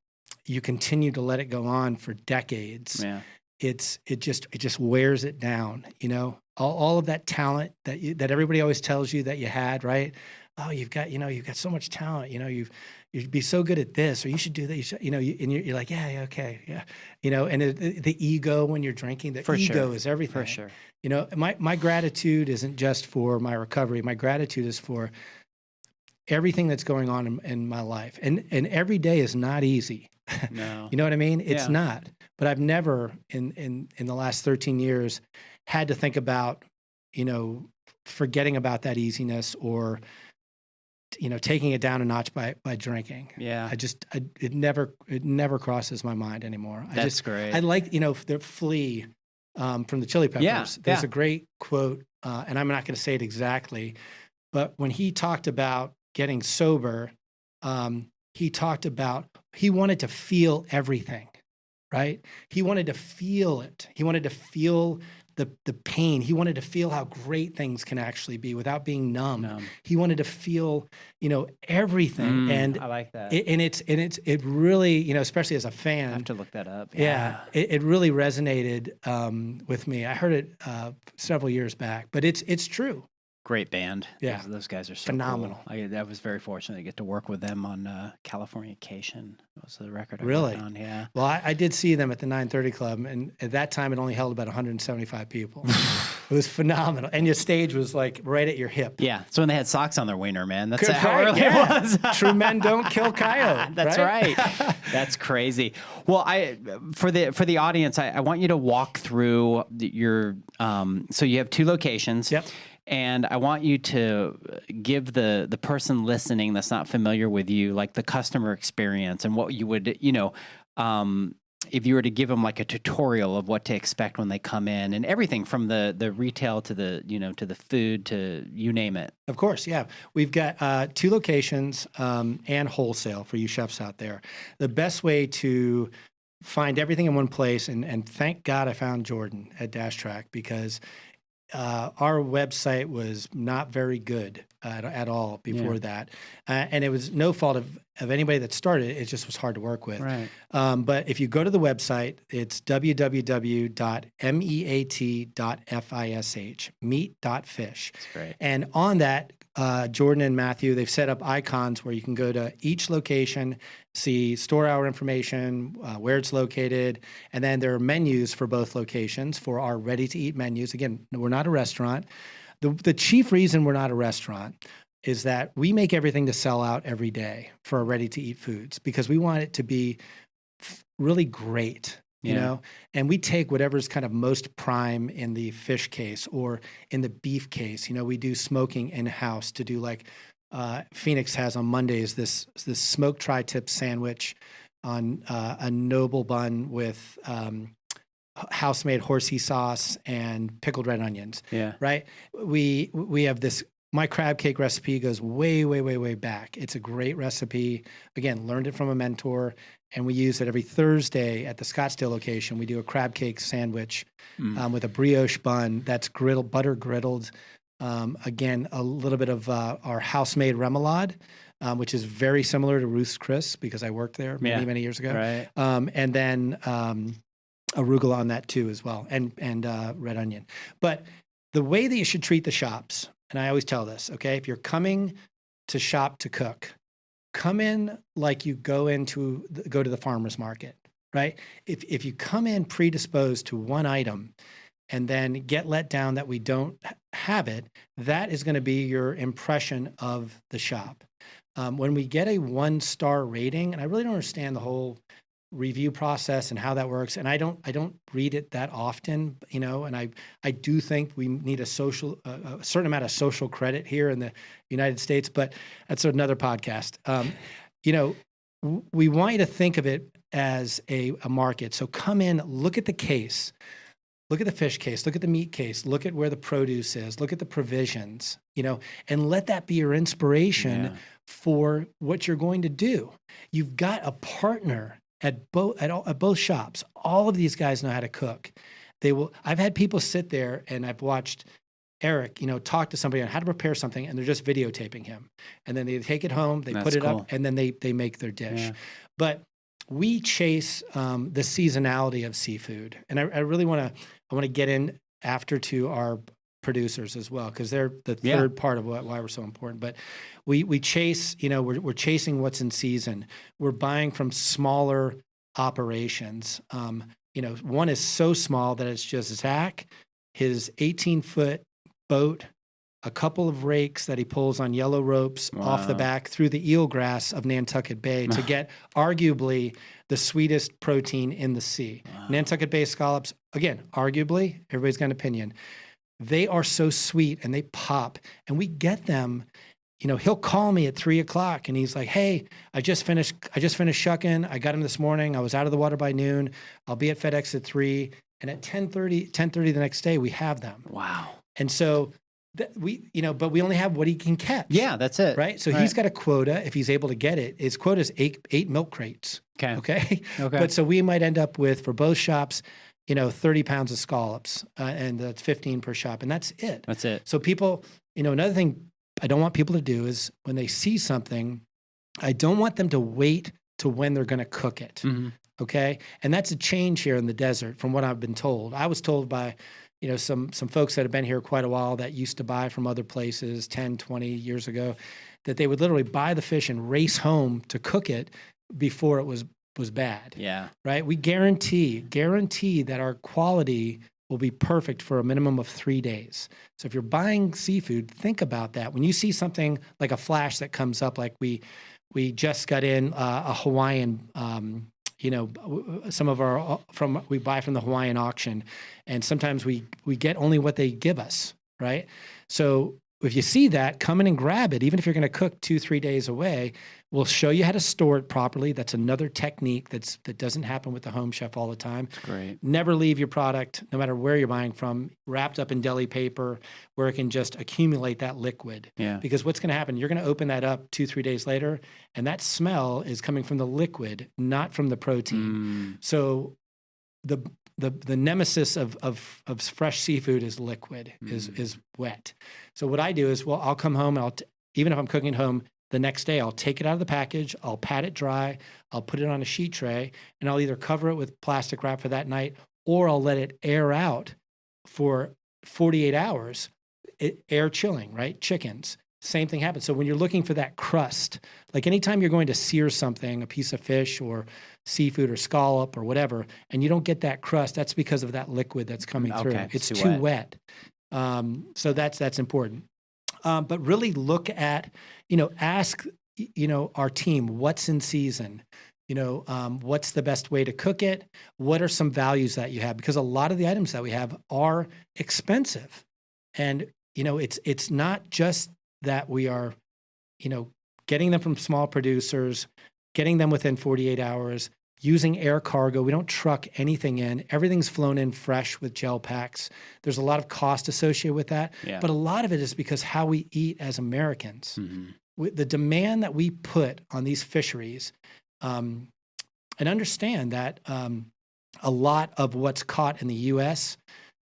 you continue to let it go on for decades, Yeah. it just wears it down. All of that talent that everybody always tells you that you had, right? Oh, you've got so much talent. You'd be so good at this, or you should do that. And you're like, yeah, okay, yeah. And the ego when you're drinking, the ego is everything. For sure. My gratitude isn't just for my recovery. My gratitude is for everything that's going on in my life. And every day is not easy. No. You know what I mean? It's not. But I've never in the last 13 years had to think about, forgetting about that easiness or, taking it down a notch by drinking. Yeah. It never crosses my mind anymore. That's great. I like, the Flea from the Chili Peppers. Yeah, There's a great quote, and I'm not going to say it exactly, but when he talked about getting sober, he talked about he wanted to feel everything, right? He wanted to feel it. He wanted to feel the pain. He wanted to feel how great things can actually be without being numb. He wanted to feel, everything. And I like that. It really, especially as a fan. I have to look that up. Yeah, it really resonated with me. I heard it several years back, but it's true. Great band. Yeah. Those guys are so phenomenal. Cool. I was very fortunate to get to work with them on California Cashin. That was the record I Really? worked on. Yeah. Well, I did see them at the 930 Club, and at that time it only held about 175 people. It was phenomenal. And your stage was like right at your hip. Yeah. So when they had socks on their wiener, man. That's Good, how right, early yeah. it was. True men don't kill coyote. That's right. That's crazy. Well, for the audience, I want you to walk through your so you have 2 locations. Yep. And I want you to give the person listening that's not familiar with you, like the customer experience and what you would, if you were to give them like a tutorial of what to expect when they come in and everything from the retail to to the food to you name it. Of course, yeah. We've got 2 locations and wholesale for you chefs out there. The best way to find everything in one place, and thank God I found Jordan at Dash Track, because our website was not very good at all before that. And it was no fault of anybody that started it. It just was hard to work with. Right. But if you go to the website, it's www.meat.fish, meat.fish. That's great. And on that, Jordan and Matthew, they've set up icons where you can go to each location, see store hour information, where it's located, and then there are menus for both locations for our ready-to-eat menus. Again, we're not a restaurant. The chief reason we're not a restaurant is that we make everything to sell out every day for our ready-to-eat foods because we want it to be really great. And we take whatever's kind of most prime in the fish case or in the beef case. We do smoking in-house to do like Phoenix has on Mondays this smoked tri-tip sandwich on a noble bun with house-made horsey sauce and pickled red onions. Yeah. Right? We have this. My crab cake recipe goes way, way, way, way back. It's a great recipe. Again, learned it from a mentor, and we use it every Thursday at the Scottsdale location. We do a crab cake sandwich with a brioche bun that's butter griddled. Again, a little bit of our house-made remoulade, which is very similar to Ruth's Chris because I worked there many, many years ago. Right. And then arugula on that too as well, and red onion. But the way that you should treat the shops, and I always tell this, okay, if you're coming to shop to cook, come in like you go to the farmer's market, right? If you come in predisposed to one item and then get let down that we don't have it, that is going to be your impression of the shop. When we get a 1-star rating, and I really don't understand the whole review process and how that works, and I don't read it that often, and I do think we need a certain amount of social credit here in the United States, but that's another podcast. We want you to think of it as a market. So come in, look at the case, look at the fish case, look at the meat case, look at where the produce is, look at the provisions, and let that be your inspiration for what you're going to do. You've got a partner at both shops. All of these guys know how to cook. I've had people sit there and I've watched Eric, talk to somebody on how to prepare something, and they're just videotaping him. And then they take it home, they That's put it cool. up, and then they make their dish. Yeah. But we chase the seasonality of seafood. And I really want to get in after to our producers as well, because they're the third part of why we're so important. But we chase, we're chasing what's in season. We're buying from smaller operations. One is so small that it's just Zach, his 18-foot boat, a couple of rakes that he pulls on yellow ropes off the back through the eelgrass of Nantucket Bay to get arguably the sweetest protein in the sea. Wow. Nantucket Bay scallops, again, arguably, everybody's got an opinion. They are so sweet and they pop, and we get them. He'll call me at 3:00 and he's like, "Hey, I just finished shucking. I got him this morning. I was out of the water by noon. I'll be at FedEx at 3:00." And at 10:30 the next day, we have them. Wow. And so but we only have what he can catch. Yeah, that's it. Right. So he's got a quota if he's able to get it. His quota is eight milk crates. Okay. But so we might end up with, for both shops, 30 pounds of scallops, and that's 15 per shop. And that's it. That's it. So people, another thing I don't want people to do is when they see something, I don't want them to wait to when they're going to cook it. Mm-hmm. Okay. And that's a change here in the desert from what I've been told. I was told by, some folks that have been here quite a while that used to buy from other places 10, 20 years ago, that they would literally buy the fish and race home to cook it before it was bad. Yeah. Right. We guarantee that our quality will be perfect for a minimum of 3 days. So if you're buying seafood, think about that. When you see something like a flash that comes up, like we just got in a Hawaiian, some of we buy from the Hawaiian auction, and sometimes we get only what they give us, right? So if you see that, come in and grab it. Even if you're going to cook 2-3 days away, we'll show you how to store it properly. That's another technique that doesn't happen with the home chef all the time. That's great. Never leave your product, no matter where you're buying from, wrapped up in deli paper where it can just accumulate that liquid. Yeah. Because what's going to happen, you're going to open that up 2-3 days later, and that smell is coming from the liquid, not from the protein. So the nemesis of fresh seafood is liquid, is wet. So what I do is, I'll come home and even if I'm cooking at home, the next day I'll take it out of the package, I'll pat it dry, I'll put it on a sheet tray, and I'll either cover it with plastic wrap for that night, or I'll let it air out for 48 hours, air chilling, right? Chickens. Same thing happens. So when you're looking for that crust, like anytime you're going to sear something, a piece of fish or seafood or scallop or whatever, and you don't get that crust, that's because of that liquid that's coming through. It's too wet. So that's important. But really look at, ask, our team, what's in season? What's the best way to cook it? What are some values that you have? Because a lot of the items that we have are expensive. And, it's not just that we are, getting them from small producers, getting them within 48 hours, using air cargo. We don't truck anything in. Everything's flown in fresh with gel packs. There's a lot of cost associated with that. Yeah. But a lot of it is because how we eat as Americans. Mm-hmm. The demand that we put on these fisheries, and understand that a lot of what's caught in the U.S.,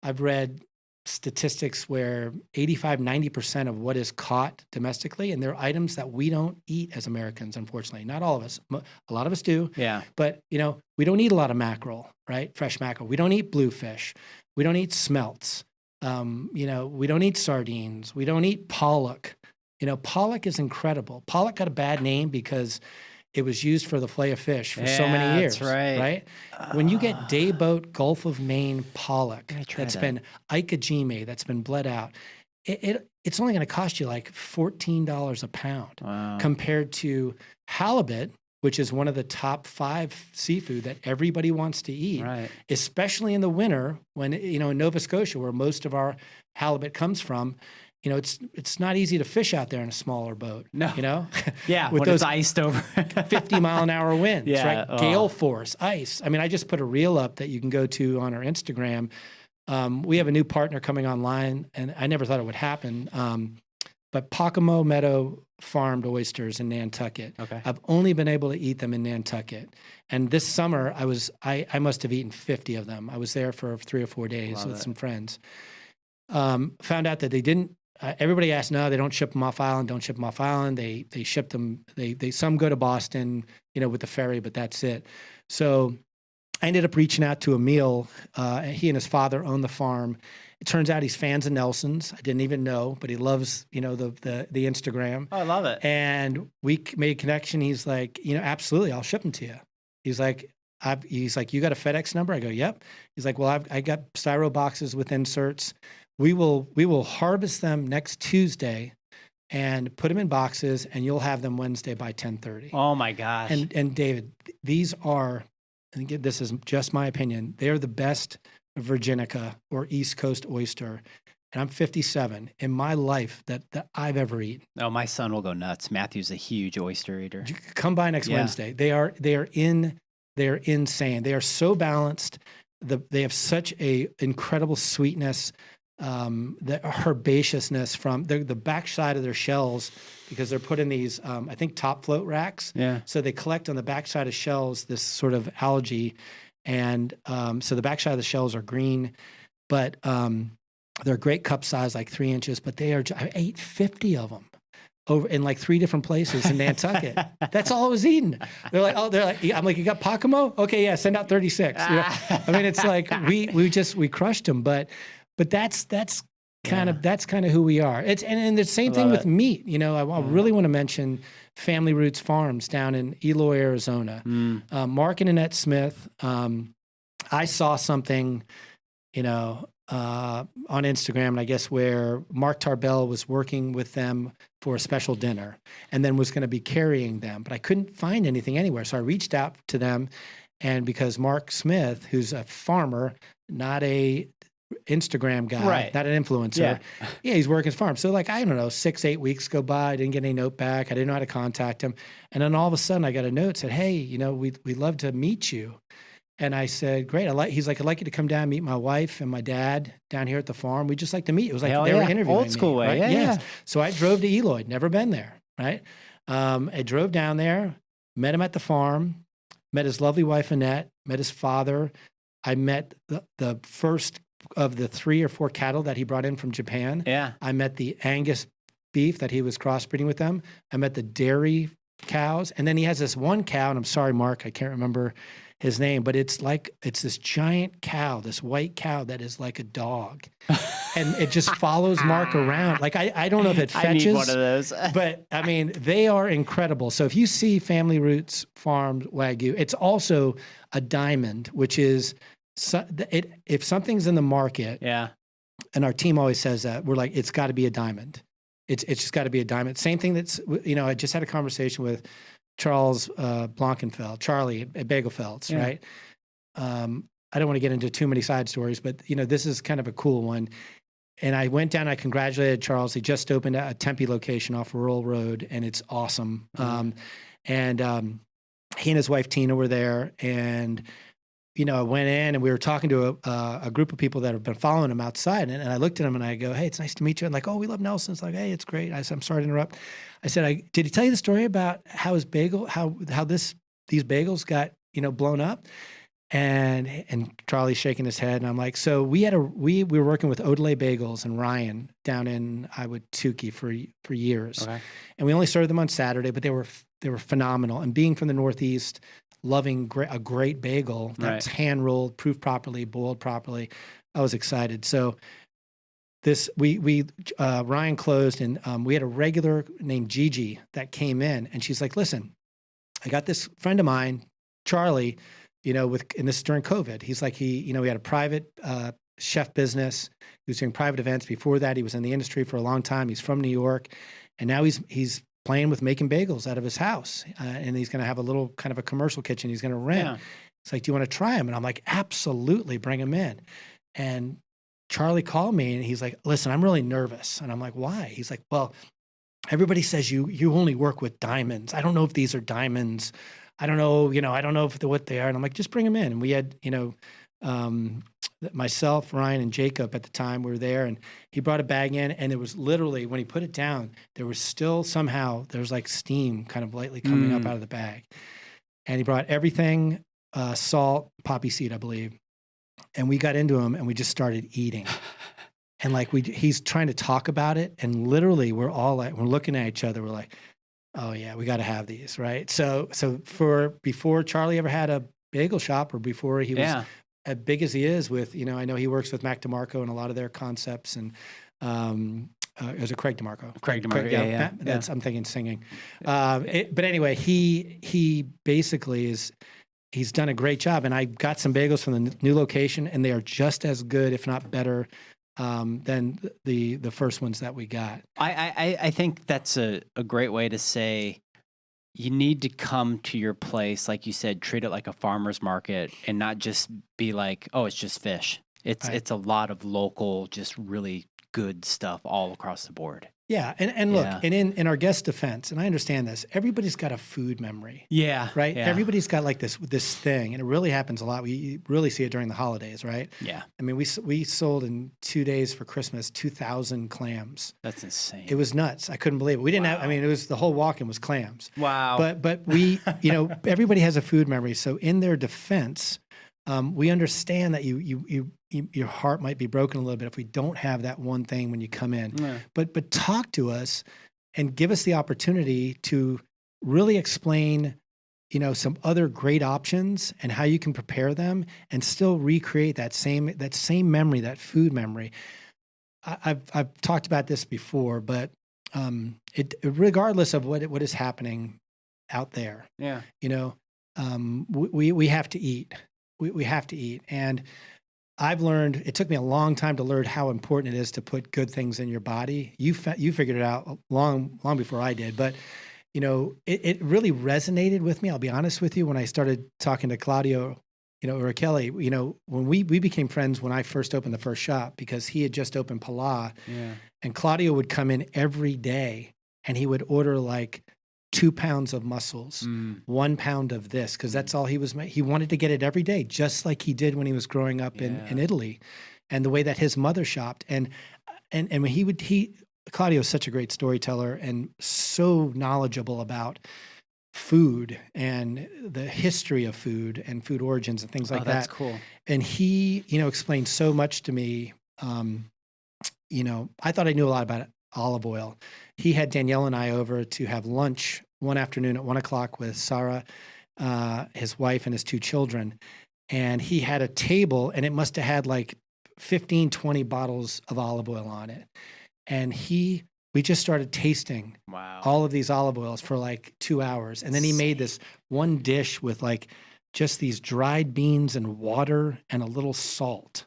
I've read statistics where 85-90% of what is caught domestically, and they're items that we don't eat as Americans, unfortunately. Not all of us. A lot of us do. Yeah. But, we don't eat a lot of mackerel, right? Fresh mackerel. We don't eat bluefish. We don't eat smelts. We don't eat sardines. We don't eat pollock. Pollock is incredible. Pollock got a bad name because it was used for the fillet of fish for so many years. That's right. When you get day boat, Gulf of Maine pollock that's been ikejime, that's been bled out, it's only going to cost you like $14 a pound compared to halibut, which is one of the top 5 seafood that everybody wants to eat, especially in the winter when, in Nova Scotia, where most of our halibut comes from. It's not easy to fish out there in a smaller boat. No. Yeah, with when those it's iced over 50-mile-an-hour winds, right? Gale force, ice. I just put a reel up that you can go to on our Instagram. We have a new partner coming online, and I never thought it would happen. But Pocomo Meadow farmed oysters in Nantucket. Okay. I've only been able to eat them in Nantucket. And this summer, I must have eaten 50 of them. I was there for 3 or 4 days with some friends. Found out that they didn't. Everybody asked, no, they don't ship them off island. Don't ship them off island. They ship them. They some go to Boston, with the ferry, but that's it. So I ended up reaching out to Emil. He and his father own the farm. It turns out he's fans of Nelson's. I didn't even know, but he loves, the Instagram. Oh, I love it. And we made a connection. He's like, absolutely, I'll ship them to you. He's like, you got a FedEx number? I go, yep. He's like, well, I got styro boxes with inserts. We will harvest them next Tuesday and put them in boxes, and you'll have them Wednesday by 10:30. Oh my gosh. And David, these are, and again, this is just my opinion, they are the best Virginica or East Coast oyster. And I'm 57 in my life that I've ever eaten. Oh, my son will go nuts. Matthew's a huge oyster eater. Come by next Wednesday. They are insane. They are so balanced. They have such a incredible sweetness, the herbaceousness from the backside of their shells, because they're put in these, I think, top float racks. Yeah. So they collect on the backside of shells this sort of algae, and so the backside of the shells are green, but they're great cup size, like 3 inches. But I ate 50 of them over in like 3 different places in Nantucket. That's all I was eating. I'm like, you got Pakamo? Okay, yeah, send out 36. I mean, it's like we crushed them, but that's kind of who we are. And the same thing with meat. I really want to mention Family Roots Farms down in Eloy, Arizona. Mark and Annette Smith. I saw something, on Instagram, and I guess where Mark Tarbell was working with them for a special dinner and then was going to be carrying them, but I couldn't find anything anywhere. So I reached out to them, and because Mark Smith, who's a farmer, not a Instagram guy, right, not an influencer. Yeah, he's working his farm. So I don't know, 6-8 weeks go by. I didn't get any note back. I didn't know how to contact him. And then all of a sudden I got a note that said, hey, we'd love to meet you. And I said, great. He's like, I'd like you to come down and meet my wife and my dad down here at the farm. We'd just like to meet. It was like they were interviewing old school me, way. Right? Yeah, yes. yeah. So I drove to Eloy, never been there, right? I drove down there, met him at the farm, met his lovely wife, Annette, met his father. I met the first of the 3 or 4 cattle that he brought in from Japan. Yeah. I met the Angus beef that he was crossbreeding with them. I met the dairy cows. And then he has this one cow, and I'm sorry, Mark, I can't remember his name, but it's this giant cow, this white cow that is like a dog. And it just follows Mark around. Like, I don't know if it fetches. I need one of those. But I mean, they are incredible. So if you see Family Roots Farm Wagyu, it's also a diamond, which is, if something's in the market, and our team always says that, we're like, it's got to be a diamond. It's just got to be a diamond. Same thing I just had a conversation with Charles Charlie at Bagelfelds, right? I don't want to get into too many side stories, but this is kind of a cool one. And I went down, I congratulated Charles. He just opened a Tempe location off Rural Road, and it's awesome. He and his wife Tina were there, and I went in and we were talking to a group of people that have been following him outside. And I looked at him and I go, hey, it's nice to meet you. And like, oh, we love Nelson. It's like, hey, it's great. I said, I'm sorry to interrupt. I said, did he tell you the story about how his bagel, how these bagels got, blown up? And Charlie's shaking his head. And I'm like, so we were working with Odelay Bagels and Ryan down in Tukey for years. Okay. And we only served them on Saturday, but they were phenomenal. And being from the Northeast, loving a great bagel that's hand rolled, proofed properly, boiled properly, I was excited. So Ryan closed, and we had a regular named Gigi that came in, and she's like, listen, I got this friend of mine, Charlie, and this is during COVID. He's like, he had a private chef business. He was doing private events. Before that, he was in the industry for a long time. He's from New York, and now he's playing with making bagels out of his house. And he's going to have a little kind of a commercial kitchen he's going to rent. Yeah. It's like, do you want to try him? And I'm like, absolutely, bring him in. And Charlie called me and he's like, listen, I'm really nervous. And I'm like, why? He's like, well, everybody says you only work with diamonds. I don't know if these are diamonds. I don't know, I don't know what they are. And I'm like, just bring them in. And we had, myself, Ryan, and Jacob at the time were there, and he brought a bag in, and it was literally, when he put it down, there was still there's like steam kind of lightly coming up out of the bag. And he brought everything, salt, poppy seed, I believe. And we got into them and we just started eating. And like he's trying to talk about it, and literally we're all like, we're looking at each other. We're like, oh yeah, we got to have these, right? So before Charlie ever had a bagel shop, or before he was as big as he is with, I know he works with Mac DeMarco and a lot of their concepts, and it was a Craig DeMarco. Craig DeMarco, yeah. I'm thinking singing. But anyway, he basically he's done a great job, and I got some bagels from the new location, and they are just as good, if not better, than the first ones that we got. I think that's a great way to say you need to come to your place, like you said, treat it like a farmer's market, and not just be like, oh, it's just fish. It's a lot of local, just really good stuff all across the board. Yeah, and look, and in our guest defense, and I understand this, everybody's got a food memory. Yeah. Right? Yeah. Everybody's got like this thing, and it really happens a lot. We really see it during the holidays, right? Yeah. I mean, we sold in 2 days for Christmas 2,000 clams. That's insane. It was nuts. I couldn't believe it. We didn't have, I mean, it was the whole walk-in was clams. Wow. But we, everybody has a food memory. So in their defense, we understand that your heart might be broken a little bit if we don't have that one thing when you come in. Yeah. But talk to us and give us the opportunity to really explain, some other great options and how you can prepare them and still recreate that same memory, that food memory. I've talked about this before, but regardless of what is happening out there, we have to eat. We have to eat. And I've learned, it took me a long time to learn how important it is to put good things in your body. You figured it out long before I did, but it really resonated with me. I'll be honest with you. When I started talking to Claudio, or Kelly, when we became friends when I first opened the first shop, because he had just opened Pala, and Claudio would come in every day and he would order like 2 pounds of mussels, 1 pound of this, because that's all he was. He wanted to get it every day, just like he did when he was growing up in Italy, and the way that his mother shopped. And when Claudio is such a great storyteller and so knowledgeable about food and the history of food and food origins and things like that. That's cool. And he, explained so much to me. I thought I knew a lot about olive oil. He had Danielle and I over to have lunch one afternoon at 1:00 with Sarah, his wife, and his 2 children. And he had a table, and it must have had like 15, 20 bottles of olive oil on it. And we just started tasting all of these olive oils for like 2 hours. And then he made this one dish with like just these dried beans and water and a little salt.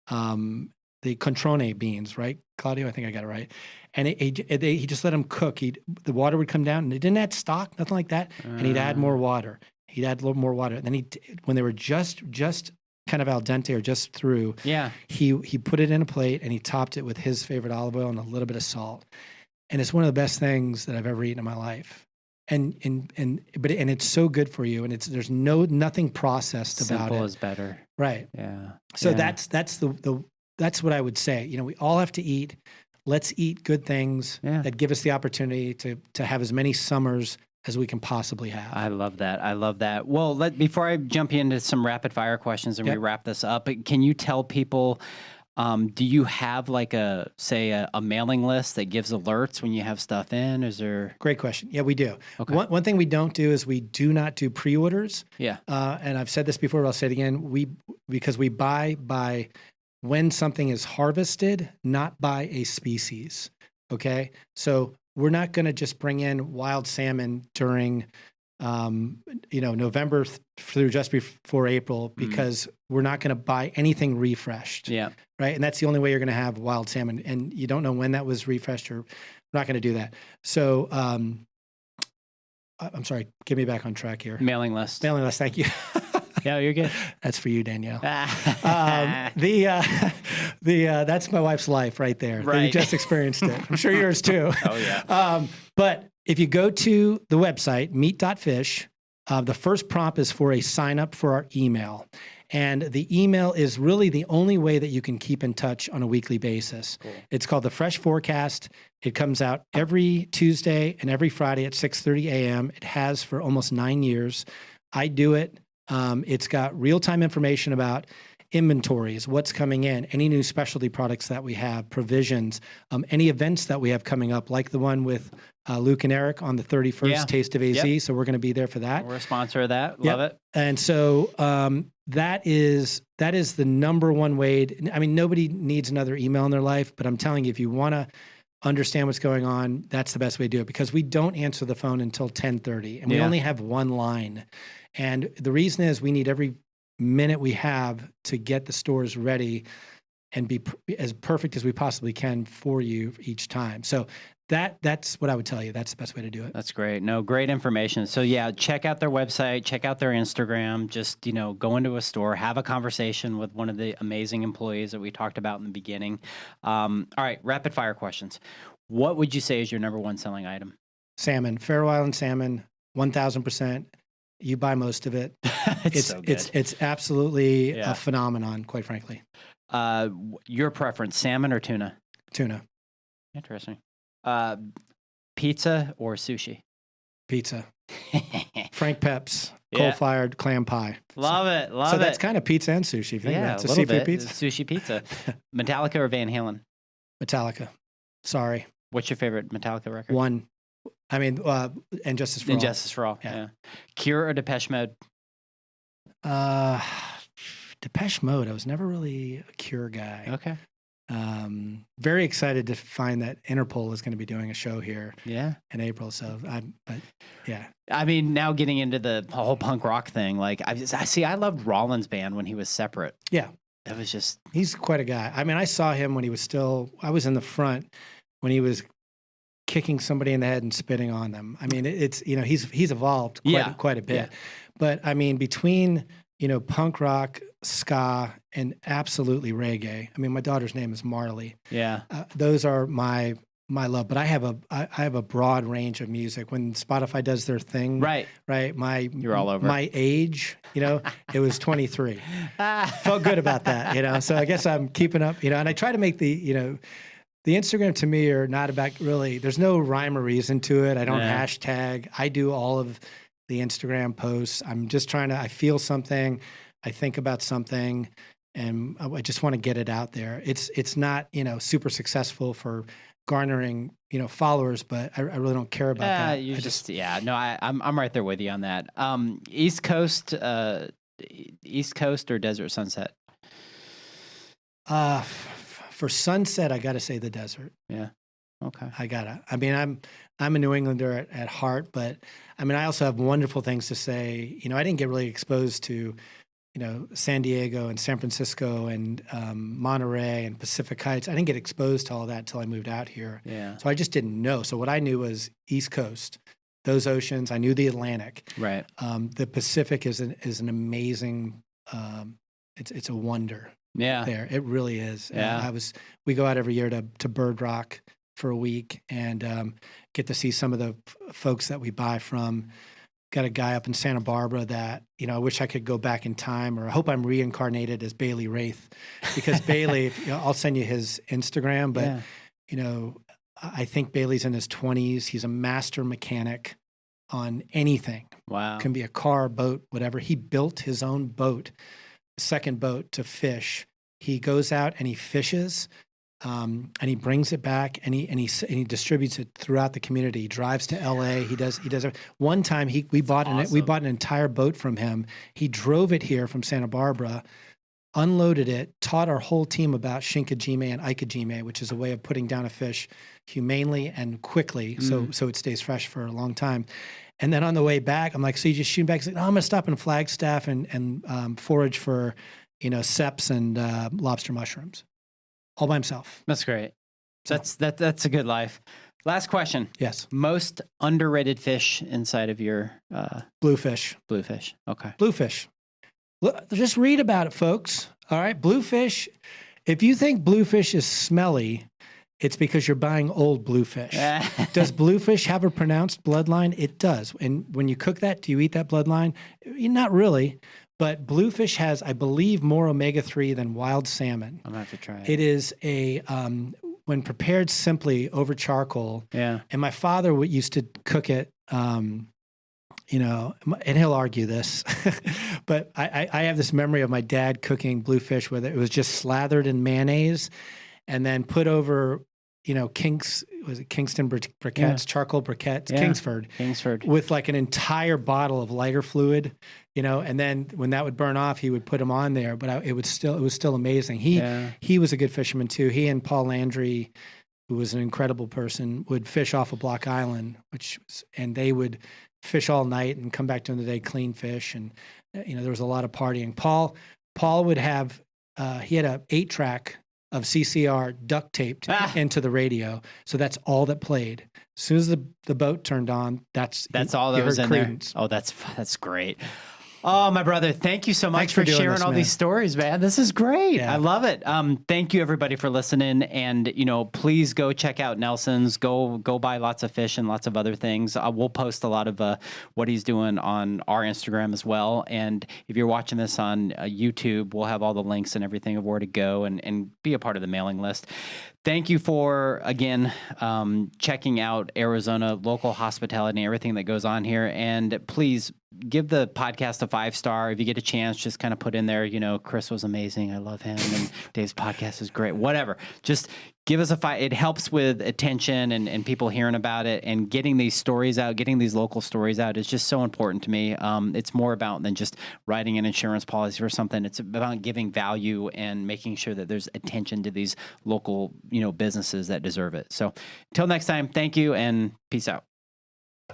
The controne beans, right, Claudio? I think I got it right. And he just let them cook. The water would come down, and it didn't add stock, nothing like that. And he'd add more water. He'd add a little more water. And then when they were just kind of al dente or just through, he put it in a plate and he topped it with his favorite olive oil and a little bit of salt. And it's one of the best things that I've ever eaten in my life. And it's so good for you. And there's nothing processed about it. Simple is better. Right. Yeah. So that's what I would say. We all have to eat. Let's eat good things that give us the opportunity to have as many summers as we can possibly have. I love that. Well, before I jump into some rapid fire questions and we wrap this up, can you tell people, do you have like a mailing list that gives alerts when you have stuff in? Is there? Great question. Yeah, we do. Okay. One thing we don't do is we do not do pre-orders. Yeah. And I've said this before, but I'll say it again. Because we buy by when something is harvested, not by a species. Okay. So we're not going to just bring in wild salmon during, November through just before April, because we're not going to buy anything refreshed. Yeah. Right. And that's the only way you're going to have wild salmon. And you don't know when that was refreshed, or we're not going to do that. So, I'm sorry, get me back on track here. Mailing list. Thank you. Yeah, you're good. That's for you, Danielle. That's my wife's life right there. Right. You just experienced it. I'm sure yours too. Oh yeah. But if you go to the website, meat.fish, the first prompt is for a sign up for our email. And the email is really the only way that you can keep in touch on a weekly basis. Cool. It's called the Fresh Forecast. It comes out every Tuesday and every Friday at 6:30 a.m. It has for almost 9 years. I do it. It's got real-time information about inventories, what's coming in, any new specialty products that we have, provisions, any events that we have coming up, like the one with Luke and Eric on the 31st, Taste of AZ. So we're going to be there for that. We're a sponsor of that. Love it. And so that is the number one way. I mean, nobody needs another email in their life, but I'm telling you, if you want to understand what's going on, that's the best way to do it, because we don't answer the phone until 10:30, and we only have one line. And the reason is we need every minute we have to get the stores ready and be as perfect as we possibly can for you each time. So that's what I would tell you. That's the best way to do it. That's great. No, great information. So yeah, check out their website, check out their Instagram, just, go into a store, have a conversation with one of the amazing employees that we talked about in the beginning. All right, rapid fire questions. What would you say is your number one selling item? Salmon, Faroe Island salmon, 1,000%. You buy most of it. It's so good. It's absolutely a phenomenon, quite frankly. Your preference, salmon or tuna? Tuna. Interesting. Pizza or sushi? Pizza. Frank Pep's coal-fired clam pie. Love it. So that's kind of pizza and sushi. If you think about it. It's a seafood pizza. Sushi pizza. Metallica or Van Halen? Metallica. Sorry. What's your favorite Metallica record? One. I mean, And Justice for All. Justice for All. Yeah. Cure or Depeche Mode? Depeche Mode. I was never really a Cure guy. Okay. Very excited to find that Interpol is going to be doing a show here. In April. So I mean, now getting into the whole punk rock thing, like I loved Rollins' band when he was separate. Yeah. That was just. He's quite a guy. I mean, I saw him when he was I was in the front when he was kicking somebody in the head and spitting on them. I mean, it's, he's evolved quite a bit. Yeah. But I mean, between, punk rock, ska, and absolutely reggae. I mean, my daughter's name is Marley. Yeah. Those are my love. But I have a broad range of music. When Spotify does their thing, right. You're all over. My age, it was 23. Felt good about that, So I guess I'm keeping up, and I try to make the Instagram to me are not about really, there's no rhyme or reason to it. I don't hashtag. I do all of the Instagram posts. I'm just I feel something, I think about something, and I just want to get it out there. It's not, super successful for garnering, followers, but I really don't care about that. I'm right there with you on that. East Coast or Desert Sunset? For sunset, I got to say the desert. Yeah. Okay. I mean, I'm a New Englander at heart, but I mean, I also have wonderful things to say. I didn't get really exposed to, San Diego and San Francisco and Monterey and Pacific Heights. I didn't get exposed to all that until I moved out here. Yeah. So I just didn't know. So what I knew was East Coast, those oceans. I knew the Atlantic. Right. The Pacific is an amazing. It's a wonder. Yeah. There. It really is. Yeah. We go out every year to Bird Rock for a week and get to see some of the folks that we buy from. Got a guy up in Santa Barbara that, I wish I could go back in time, or I hope I'm reincarnated as Bailey Wraith, because Bailey, I'll send you his Instagram, but, I think Bailey's in his 20s. He's a master mechanic on anything. Wow. Can be a car, boat, whatever. He built his own boat. Second boat to fish. He goes out and he fishes, and he brings it back and he distributes it throughout the community. He drives to LA. He does. One time we bought an entire boat from him. He drove it here from Santa Barbara, unloaded it, taught our whole team about shinkajime and ikajime, which is a way of putting down a fish humanely and quickly, so it stays fresh for a long time. And then on the way back, I'm like, so you just shoot back? He's like, no, I'm going to stop in Flagstaff and forage for, seps and lobster mushrooms, all by himself. That's great. That's a good life. Last question. Yes. Most underrated fish inside of your Bluefish. Bluefish. Okay. Bluefish. Look, just read about it, folks. All right, Bluefish. If you think Bluefish is smelly, it's because you're buying old Bluefish. Does Bluefish have a pronounced bloodline? It does. And when you cook that, do you eat that bloodline? Not really. But Bluefish has, I believe, more omega-3 than wild salmon. I'm going to have to try it. It is when prepared simply over charcoal. Yeah. And my father used to cook it and he'll argue this, but I have this memory of my dad cooking bluefish with it. It was just slathered in mayonnaise and then put over, Kingston briquettes, charcoal briquettes, Kingsford, with like an entire bottle of lighter fluid, and then when that would burn off, he would put them on there, but it was still amazing. He was a good fisherman too. He and Paul Landry, who was an incredible person, would fish off of Block Island, and they would fish all night and come back during the day, clean fish. And, there was a lot of partying. Paul would have, he had a 8-track of CCR duct taped into the radio. So that's all that played. As soon as the boat turned on, that's all that was in Credence. There. Oh, that's great. Oh, my brother, thank you so much for sharing all these stories, man. This is great. Yeah. I love it. Thank you, everybody, for listening. And, please go check out Nelson's. Go buy lots of fish and lots of other things. We'll post a lot of what he's doing on our Instagram as well. And if you're watching this on YouTube, we'll have all the links and everything of where to go and be a part of the mailing list. Thank you for, again, checking out Arizona, local hospitality, and everything that goes on here. And please give the podcast a 5-star. If you get a chance, just kind of put in there, Chris was amazing. I love him. And Dave's podcast is great. Whatever. Just give us a 5. It helps with attention and people hearing about it, and getting these stories out, getting these local stories out is just so important to me. It's more about than just writing an insurance policy or something. It's about giving value and making sure that there's attention to these local, businesses that deserve it. So until next time, thank you and peace out.